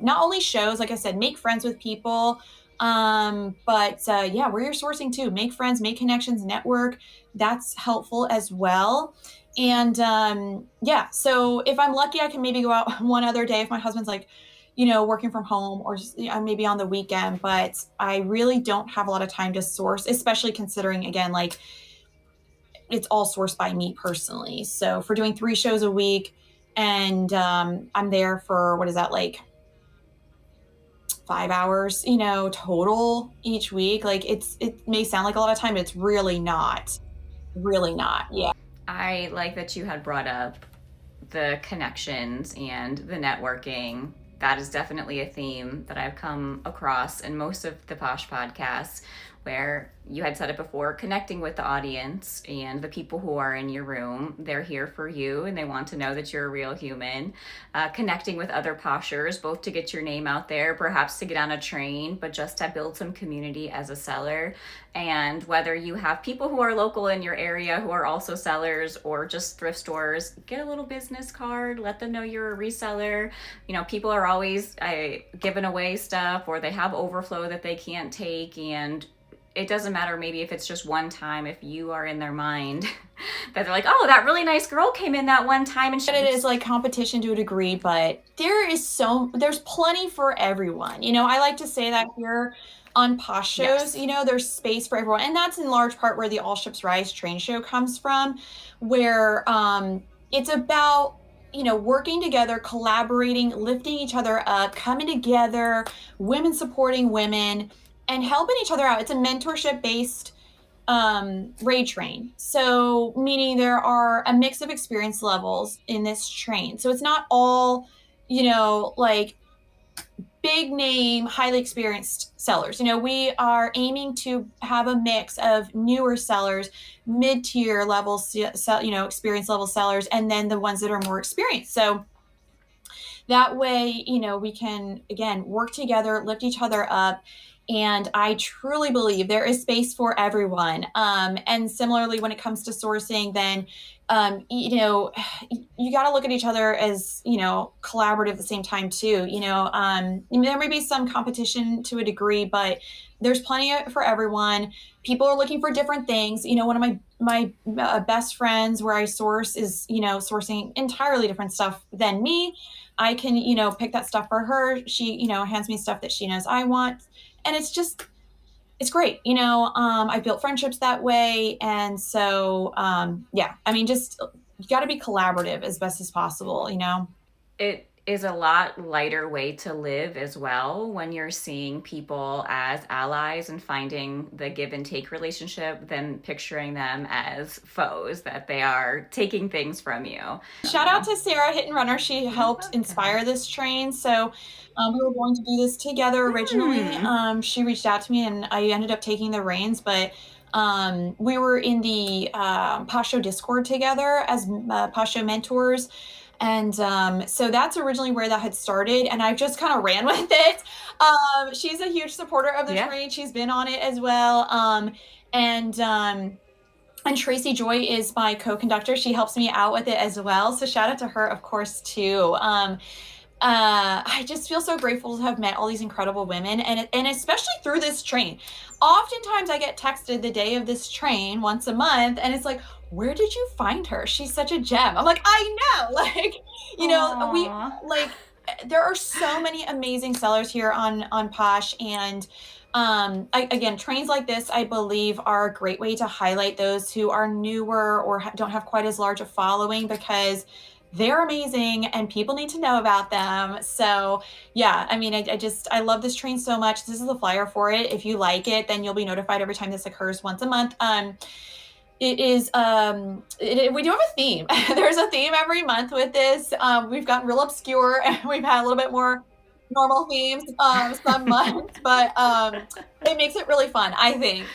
not only shows, like I said, make friends with people, but where you're sourcing too, make friends, make connections, network. That's helpful as well. And so if I'm lucky, I can maybe go out one other day if my husband's like, working from home, or just, maybe on the weekend, but I really don't have a lot of time to source, especially considering, again, like, it's all sourced by me personally. So for doing 3 shows a week, and I'm there for, what is that, like 5 hours, total each week. Like it may sound like a lot of time, but it's really not. Really not. Yeah. I like that you had brought up the connections and the networking. That is definitely a theme that I've come across in most of the Posh podcasts, where you had said it before, connecting with the audience and the people who are in your room. They're here for you and they want to know that you're a real human. Connecting with other poshers, both to get your name out there, perhaps to get on a train, but just to build some community as a seller. And whether you have people who are local in your area who are also sellers, or just thrift stores, get a little business card, let them know you're a reseller. People are always giving away stuff, or they have overflow that they can't take, and it doesn't matter maybe if it's just one time, if you are in their mind that they're like, oh, that really nice girl came in that one time. And it is like competition to a degree, but there's plenty for everyone. I like to say that here on Posh shows, yes, there's space for everyone. And that's in large part where the All Ships Rise train show comes from, where it's about, working together, collaborating, lifting each other up, coming together, women supporting women, and helping each other out. It's a mentorship based raid train. So meaning there are a mix of experience levels in this train. So it's not all, like big name, highly experienced sellers. We are aiming to have a mix of newer sellers, mid-tier level, experience level sellers, and then the ones that are more experienced. So that way, we can, again, work together, lift each other up. And I truly believe there is space for everyone. And similarly, when it comes to sourcing, then, you got to look at each other as, collaborative at the same time too. There may be some competition to a degree, but there's plenty for everyone. People are looking for different things. One of my best friends where I source is, sourcing entirely different stuff than me. I can, pick that stuff for her. She, hands me stuff that she knows I want. And it's just, it's great. I built friendships that way. And so, yeah, I mean, just you got to be collaborative as best as possible. It is a lot lighter way to live as well when you're seeing people as allies and finding the give and take relationship than picturing them as foes, that they are taking things from you. Shout out to Sarah Hit and Runner. She helped inspire this train. So we were going to do this together originally. She reached out to me and I ended up taking the reins, but we were in the Posh Show Discord together as Posh Show mentors. And so that's originally where that had started. And I just kind of ran with it. She's a huge supporter of the train. She's been on it as well. And Tracy Joy is my co-conductor. She helps me out with it as well. So shout out to her, of course, too. I just feel so grateful to have met all these incredible women, and especially through this train. Oftentimes I get texted the day of this train once a month, and it's like, where did you find her? She's such a gem. I'm like, I know, Aww. There are so many amazing sellers here on Posh, and again, trains like this, I believe, are a great way to highlight those who are newer or don't have quite as large a following, because they're amazing and people need to know about them. So yeah, I mean, I love this train so much. This is the flyer for it. If you like it, then you'll be notified every time this occurs once a month. It is, we do have a theme. There's a theme every month with this. We've gotten real obscure and we've had a little bit more normal themes some months, but it makes it really fun, I think.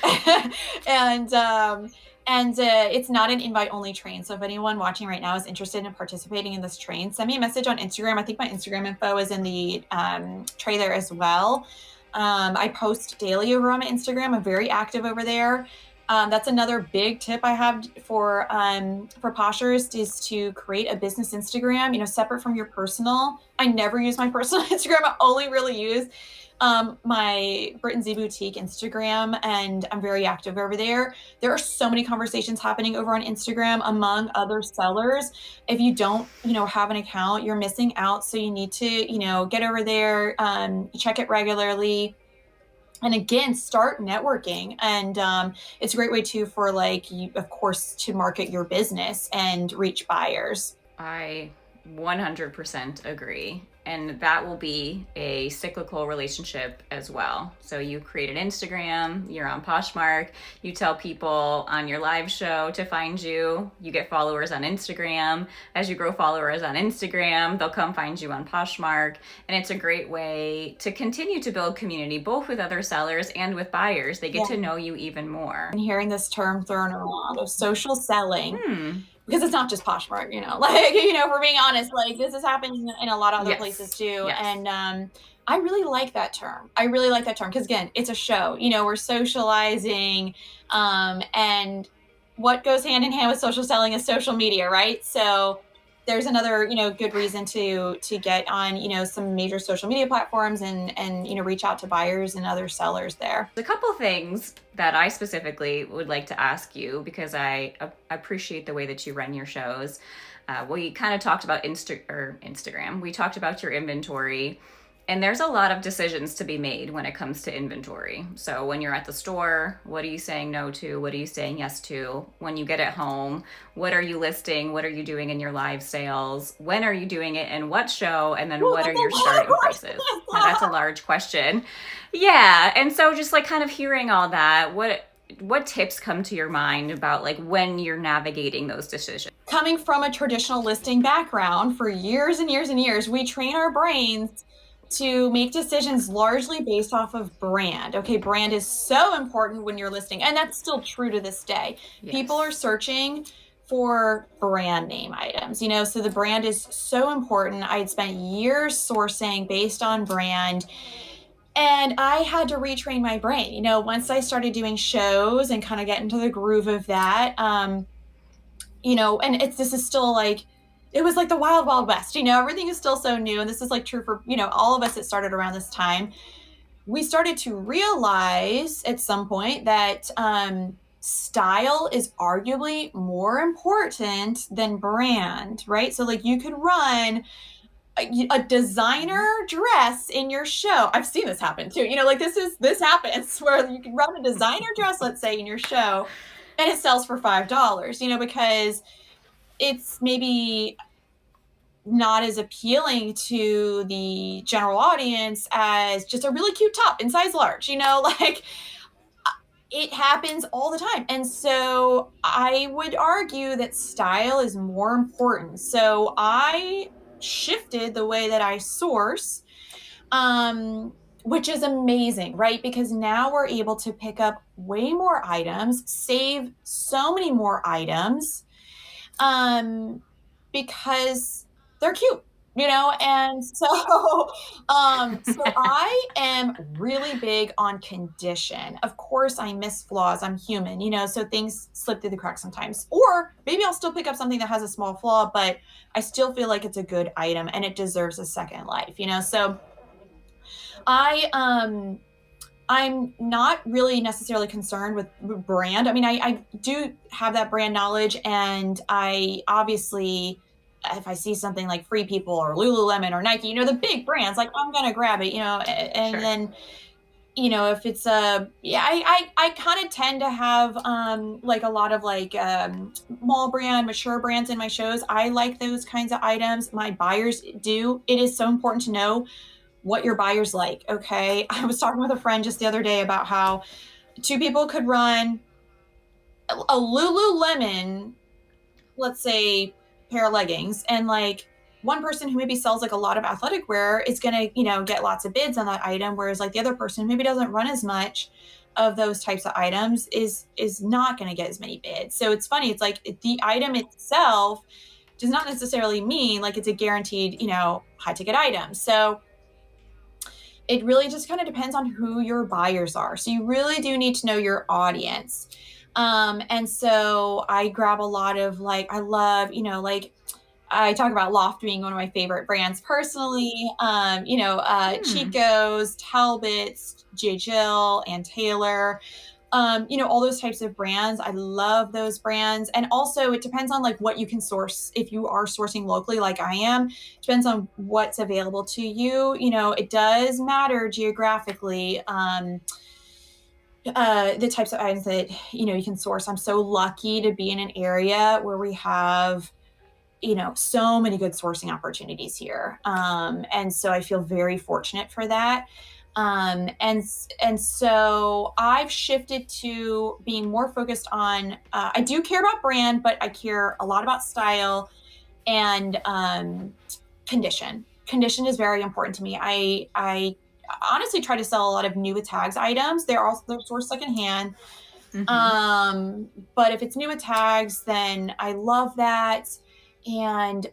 And it's not an invite-only train. So if anyone watching right now is interested in participating in this train, send me a message on Instagram. I think my Instagram info is in the tray there as well. I post daily over on my Instagram. I'm very active over there. That's another big tip I have for Poshers, is to create a business Instagram, separate from your personal. I never use my personal Instagram. I only really use my Britton Z Boutique Instagram, and I'm very active over there. There are so many conversations happening over on Instagram among other sellers. If you don't, have an account, you're missing out. So you need to, get over there, check it regularly. And again, start networking. And it's a great way too for of course, to market your business and reach buyers. I 100% agree. And that will be a cyclical relationship as well. So you create an Instagram, you're on Poshmark, you tell people on your live show to find you, you get followers on Instagram. As you grow followers on Instagram, they'll come find you on Poshmark. And it's a great way to continue to build community, both with other sellers and with buyers. They get to know you even more. And hearing this term thrown around of social selling, because it's not just Poshmark, if we're being honest, this is happening in a lot of other places too. Yes. And I really like that term. Because again, it's a show, we're socializing, and what goes hand in hand with social selling is social media, right? So there's another, good reason to get on, some major social media platforms and reach out to buyers and other sellers there. A couple things that I specifically would like to ask you, because I appreciate the way that you run your shows. We kind of talked about Instagram. We talked about your inventory. And there's a lot of decisions to be made when it comes to inventory. So when you're at the store, what are you saying no to? What are you saying yes to? When you get it home, what are you listing? What are you doing in your live sales? When are you doing it? And what show? And then what are your starting prices? Now, that's a large question. Yeah. And so just kind of hearing all that, what tips come to your mind about when you're navigating those decisions? Coming from a traditional listing background for years and years and years, we train our brains to make decisions largely based off of brand. Okay, brand is so important when you're listing, and that's still true to this day. Yes. People are searching for brand name items, so the brand is so important. I had spent years sourcing based on brand, and I had to retrain my brain. Once I started doing shows and kind of get into the groove of that, and this is still it was the wild, wild west, everything is still so new. And this is true for, all of us that started around this time. We started to realize at some point that style is arguably more important than brand, right? So you could run a designer dress in your show. I've seen this happen too. Like this happens where you can run a designer dress, let's say, in your show, and it sells for $5, because it's maybe not as appealing to the general audience as just a really cute top in size large, like it happens all the time. And so I would argue that style is more important. So I shifted the way that I source, which is amazing, right? Because now we're able to pick up way more items, save so many more items, because they're cute, and so I am really big on condition. Of course, I miss flaws. I'm human, so things slip through the cracks sometimes, or maybe I'll still pick up something that has a small flaw, but I still feel like it's a good item and it deserves a second life, so I'm not really necessarily concerned with brand. I mean, I do have that brand knowledge, and I obviously, if I see something like Free People or Lululemon or Nike, the big brands, like I'm going to grab it, and Sure. then, if it's I kind of tend to have, like a lot of like, mall brand, mature brands in my shows. I like those kinds of items. My buyers do. It is so important to know what your buyers like. Okay. I was talking with a friend just the other day about how two people could run a Lululemon, let's say, pair of leggings, and like one person who maybe sells like a lot of athletic wear is going to, get lots of bids on that item. Whereas like the other person who maybe doesn't run as much of those types of items is not going to get as many bids. So it's funny. It's like the item itself does not necessarily mean like it's a guaranteed, high ticket item. So it really just kind of depends on who your buyers are. So you really do need to know your audience. And so I grab a lot of like, I love, like I talk about Loft being one of my favorite brands personally. Chico's, Talbot's, J. Jill, and Taylor. All those types of brands. I love those brands. And also it depends on like what you can source. If you are sourcing locally, like I am, depends on what's available to you. It does matter geographically, the types of items that, you can source. I'm so lucky to be in an area where we have, so many good sourcing opportunities here. And so I feel very fortunate for that. And so I've shifted to being more focused on, I do care about brand, but I care a lot about style and, condition. Condition is very important to me. I honestly try to sell a lot of new with tags items. They're sourced secondhand. But if it's new with tags, then I love that. And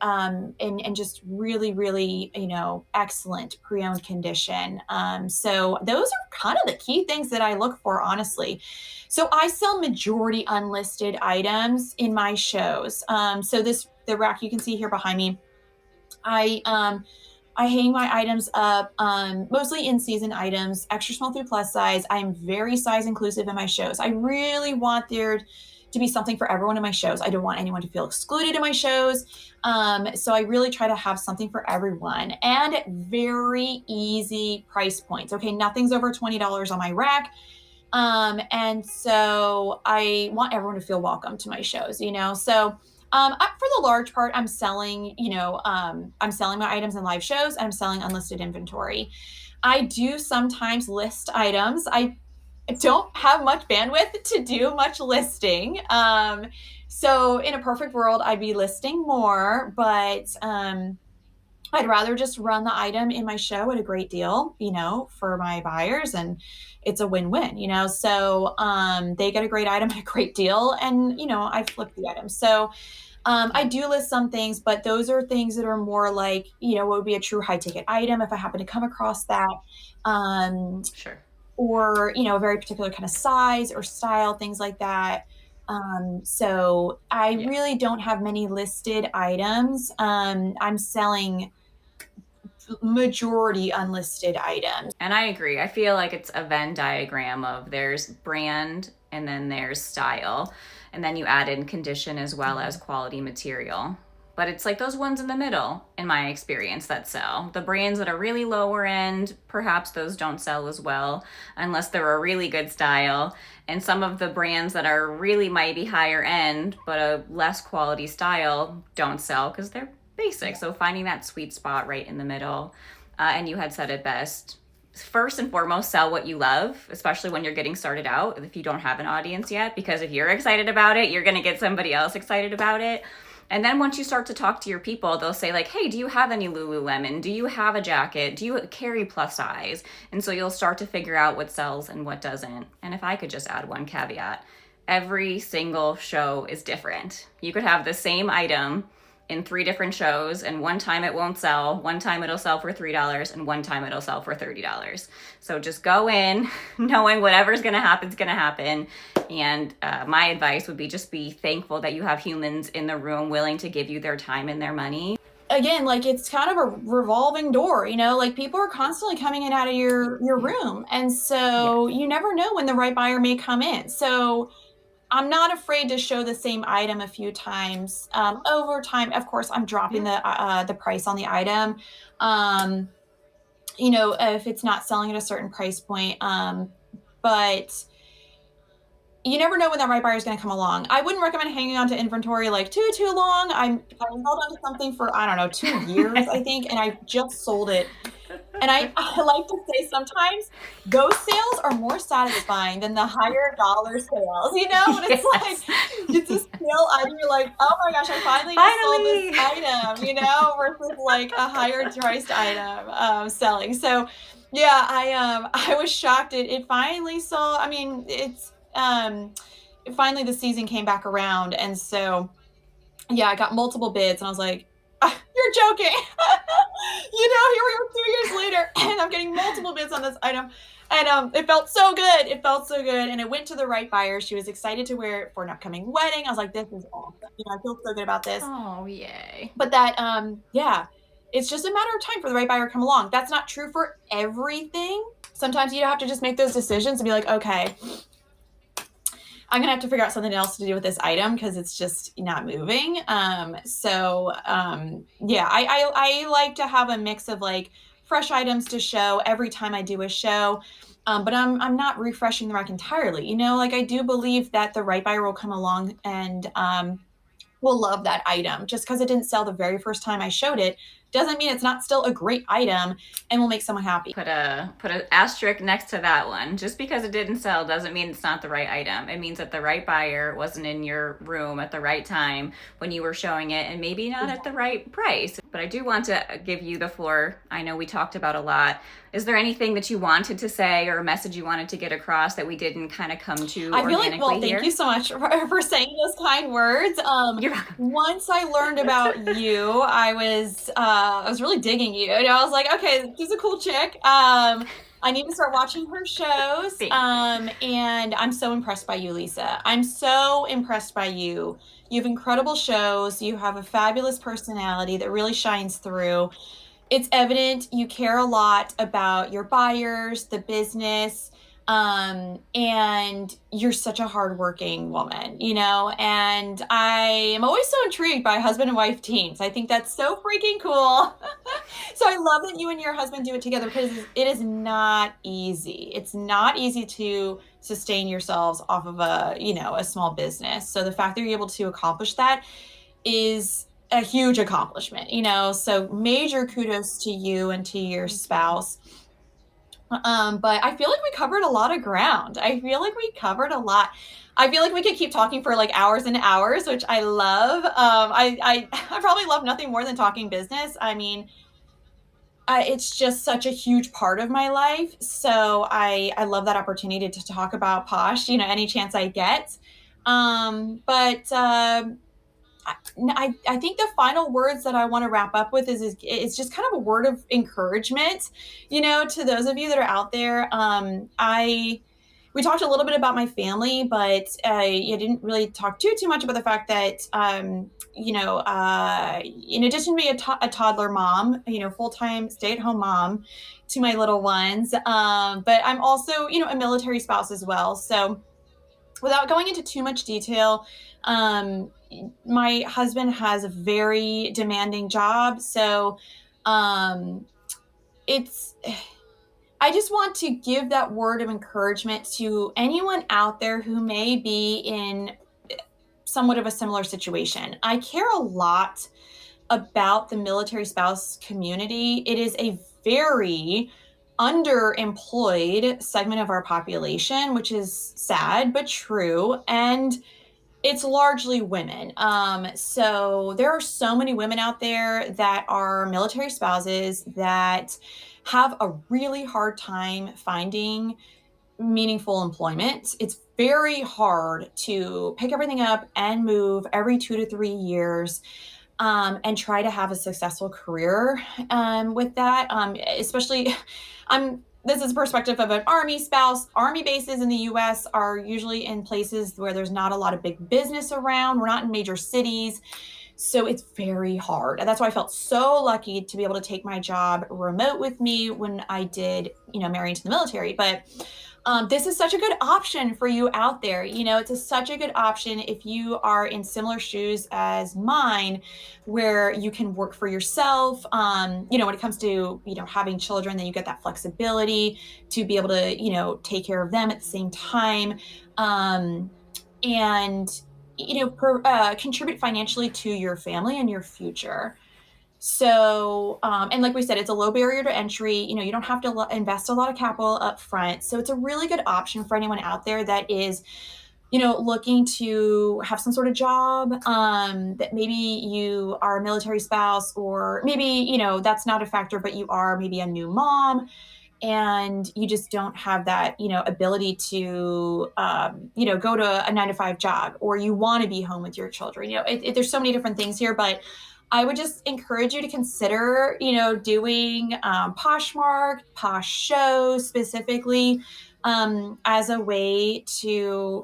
just really, really, excellent pre-owned condition. So those are kind of the key things that I look for, honestly. So I sell majority unlisted items in my shows. So the rack you can see here behind me, I hang my items up, mostly in-season items, extra small through plus size. I'm very size inclusive in my shows. I really want there to be something for everyone in my shows. I don't want anyone to feel excluded in my shows. So I really try to have something for everyone, and very easy price points. Okay, nothing's over $20 on my rack. And so I want everyone to feel welcome to my shows, so for the large part, I'm selling, I'm selling my items in live shows, and I'm selling unlisted inventory. I do sometimes list items. I don't have much bandwidth to do much listing. So in a perfect world, I'd be listing more, but I'd rather just run the item in my show at a great deal, for my buyers, and it's a win-win, so they get a great item at a great deal, and, I flip the item. So I do list some things, but those are things that are more like, what would be a true high ticket item if I happen to come across that. Sure. Or, a very particular kind of size or style, things like that. So I really don't have many listed items. I'm selling majority unlisted items. And I agree. I feel like it's a Venn diagram of there's brand and then there's style. And then you add in condition as well as quality material. But it's like those ones in the middle, in my experience, that sell. The brands that are really lower end, perhaps those don't sell as well, unless they're a really good style. And some of the brands that are really might be higher end, but a less quality style, don't sell because they're basic. So finding that sweet spot right in the middle. And you had said it best. First and foremost, sell what you love, especially when you're getting started out, if you don't have an audience yet, because if you're excited about it, you're going to get somebody else excited about it. And then once you start to talk to your people, they'll say like, hey, do you have any Lululemon? Do you have a jacket? Do you carry plus size? And so you'll start to figure out what sells and what doesn't. And if I could just add one caveat, every single show is different. You could have the same item in 3 different shows, and one time it won't sell, one time it'll sell for $3, and one time it'll sell for $30. So just go in knowing whatever's going to happen is going to happen. And my advice would be just be thankful that you have humans in the room willing to give you their time and their money. Again, like it's kind of a revolving door, you know, like people are constantly coming in and out of your room. And so you never know when the right buyer may come in. So I'm not afraid to show the same item a few times. Over time, of course, I'm dropping the price on the item. You know, if it's not selling at a certain price point. But you never know when that right buyer is going to come along. I wouldn't recommend hanging on to inventory like too long. I held on to something for, I don't know, 2 years, I think, and I just sold it. And I like to say sometimes those sales are more satisfying than the higher dollar sales, you know? And it's like, it's a sale item, you're like, oh my gosh, I finally sold this item, you know, versus like a higher priced item selling. So yeah, I was shocked. It finally saw, I mean, it's, finally the season came back around. And so, yeah, I got multiple bids and I was like, you're joking. You know, here we are 2 years later and I'm getting multiple bids on this item. And it felt so good. It felt so good. And it went to the right buyer. She was excited to wear it for an upcoming wedding. I was like, this is awesome. You know, I feel so good about this. Oh, yay. But that, yeah, it's just a matter of time for the right buyer to come along. That's not true for everything. Sometimes you have to just make those decisions and be like, okay, I'm going to have to figure out something else to do with this item because it's just not moving. Yeah, I like to have a mix of like fresh items to show every time I do a show. But I'm not refreshing the rack entirely. You know, like I do believe that the right buyer will come along and will love that item. Just because it didn't sell the very first time I showed it doesn't mean it's not still a great item and will make someone happy. Put an asterisk next to that one. Just because it didn't sell doesn't mean it's not the right item. It means that the right buyer wasn't in your room at the right time when you were showing it, and maybe not at the right price. But I do want to give you the floor. I know we talked about a lot. Is there anything that you wanted to say or a message you wanted to get across that we didn't kind of come to I feel organically like, well, thank you so much for saying those kind words. You're welcome. Once I learned about you, I was really digging you. And I was like, okay, she's a cool chick. I need to start watching her shows. And I'm so impressed by you, Lisa. I'm so impressed by you. You have incredible shows. You have a fabulous personality that really shines through. It's evident you care a lot about your buyers, the business, and you're such a hardworking woman, you know, and I am always so intrigued by husband and wife teams. I think that's so freaking cool. So I love that you and your husband do it together because it is not easy. It's not easy to sustain yourselves off of a small business. So the fact that you're able to accomplish that is a huge accomplishment, you know, so major kudos to you and to your spouse. But I feel like we covered a lot of ground. I feel like we covered a lot. I feel like we could keep talking for like hours and hours, which I love. I probably love nothing more than talking business. I mean, it's just such a huge part of my life. So I love that opportunity to talk about Posh, you know, any chance I get. I think the final words that I want to wrap up with is just kind of a word of encouragement, you know, to those of you that are out there. We talked a little bit about my family, but you didn't really talk too much about the fact that, in addition to being a toddler mom, you know, full-time stay-at-home mom to my little ones, but I'm also, you know, a military spouse as well. So without going into too much detail, my husband has a very demanding job. So it's, I just want to give that word of encouragement to anyone out there who may be in somewhat of a similar situation. I care a lot about the military spouse community. It is a very underemployed segment of our population, which is sad but true. And it's largely women. So there are so many women out there that are military spouses that have a really hard time finding meaningful employment. It's very hard to pick everything up and move every 2 to 3 years, and try to have a successful career with that. Especially, this is a perspective of an Army spouse. Army bases in the US are usually in places where there's not a lot of big business around. We're not in major cities. So it's very hard. And that's why I felt so lucky to be able to take my job remote with me when I did, marry into the military. But this is such a good option for you out there. It's such a good option if you are in similar shoes as mine, where you can work for yourself. When it comes to, having children, then you get that flexibility to be able to, take care of them at the same time. And, contribute financially to your family and your future. So, and like we said, it's a low barrier to entry. You don't have to invest a lot of capital up front. So it's a really good option for anyone out there that is, looking to have some sort of job, that maybe you are a military spouse, or maybe, that's not a factor, but you are maybe a new mom and you just don't have that, ability to, go to a 9 to 5 job, or you want to be home with your children. There's so many different things here, but I would just encourage you to consider, doing Poshmark, Posh shows specifically, as a way to,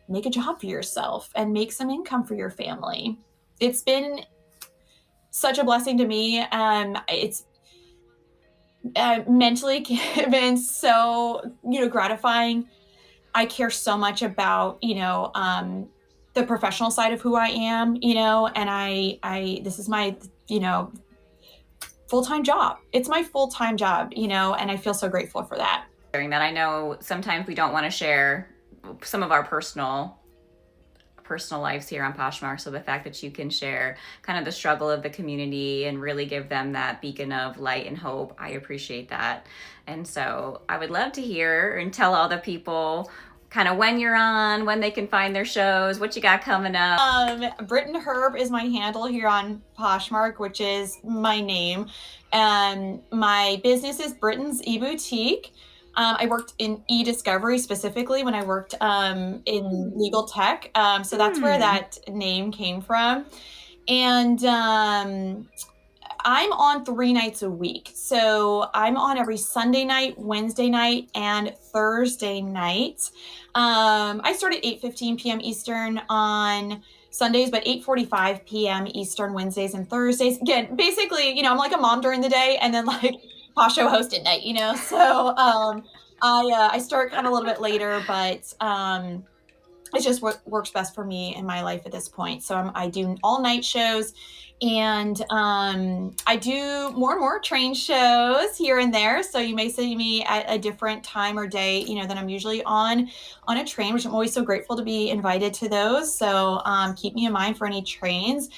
make a job for yourself and make some income for your family. It's been such a blessing to me. It's mentally been so, gratifying. I care so much about, the professional side of who I am, and I this is my, full-time job. It's my full-time job, and I feel so grateful for that. Sharing that, I know sometimes we don't want to share some of our personal lives here on Poshmark. So the fact that you can share kind of the struggle of the community and really give them that beacon of light and hope, I appreciate that. And so I would love to hear and tell all the people kind of when you're on, when they can find their shows, what you got coming up. Britton Herb is my handle here on Poshmark, which is my name. And my business is Britton's eBoutique. I worked in e-discovery specifically when I worked in legal tech. So that's where that name came from. And I'm on 3 nights a week. So I'm on every Sunday night, Wednesday night, and Thursday night. I start at 8:15 p.m. Eastern on Sundays, but 8:45 p.m. Eastern Wednesdays and Thursdays. Again, basically, I'm like a mom during the day and then like Posh show host at night, So I start kind of a little bit later, but it's just what works best for me in my life at this point. So I do all night shows, and I do more and more train shows here and there. So you may see me at a different time or day, than I'm usually on a train, which I'm always so grateful to be invited to those. So keep me in mind for any trains.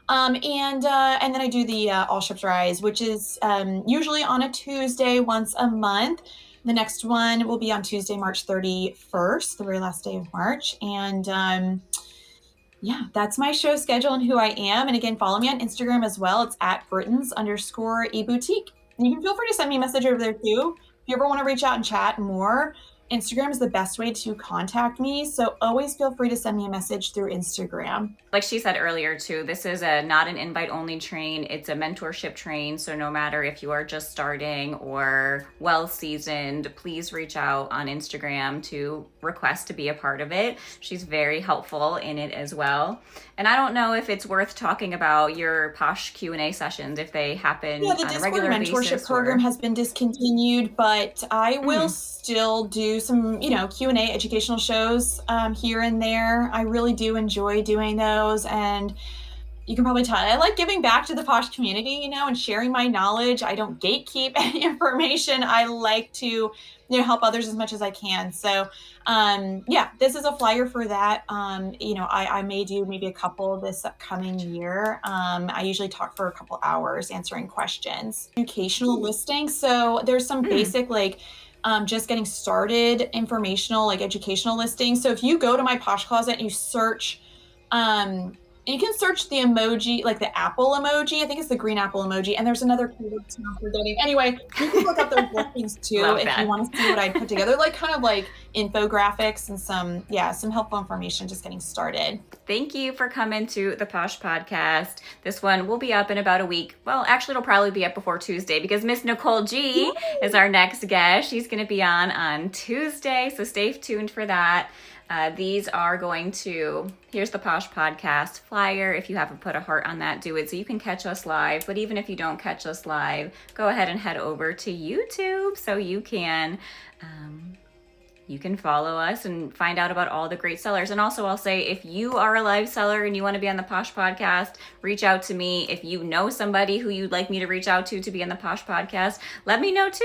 And then I do the All Ships Rise, which is usually on a Tuesday once a month. The next one will be on Tuesday, March 31st, the very last day of March. And that's my show schedule and who I am. And again, follow me on Instagram as well. It's at Brittons_eBoutique. And you can feel free to send me a message over there too. If you ever want to reach out and chat more, Instagram is the best way to contact me. So always feel free to send me a message through Instagram. Like she said earlier too, this is not an invite only train. It's a mentorship train. So no matter if you are just starting or well seasoned, please reach out on Instagram to request to be a part of it. She's very helpful in it as well. And I don't know if it's worth talking about your Posh Q&A sessions, if they happen Yeah, the on a Discord regular mentorship basis. program has been discontinued, but I will still do some, Q&A educational shows here and there. I really do enjoy doing those, and you can probably tell I like giving back to the Posh community, and sharing my knowledge. I don't gatekeep any information. I like to, help others as much as I can. So, this is a flyer for that. I may do maybe a couple this upcoming year. I usually talk for a couple hours answering questions. Educational listings. So there's some basic just getting started informational, educational listings. So if you go to my Posh Closet and you search, you can search the emoji, like the apple emoji. I think it's the green apple emoji. And there's another keyword I'm forgetting. Anyway, you can look up those listings too if you want to see what I put together, kind of infographics and some helpful information just getting started. Thank you for coming to the Posh Podcast. This one will be up in about a week. Well, actually, it'll probably be up before Tuesday because Miss Nicole G is our next guest. She's going to be on Tuesday, so stay tuned for that. These are going to, here's the Posh Podcast flyer. If you haven't put a heart on that, do it so you can catch us live. But even if you don't catch us live, go ahead and head over to YouTube so you can follow us and find out about all the great sellers. And also I'll say, if you are a live seller and you want to be on the Posh Podcast, reach out to me. If you know somebody who you'd like me to reach out to be on the Posh Podcast, let me know too.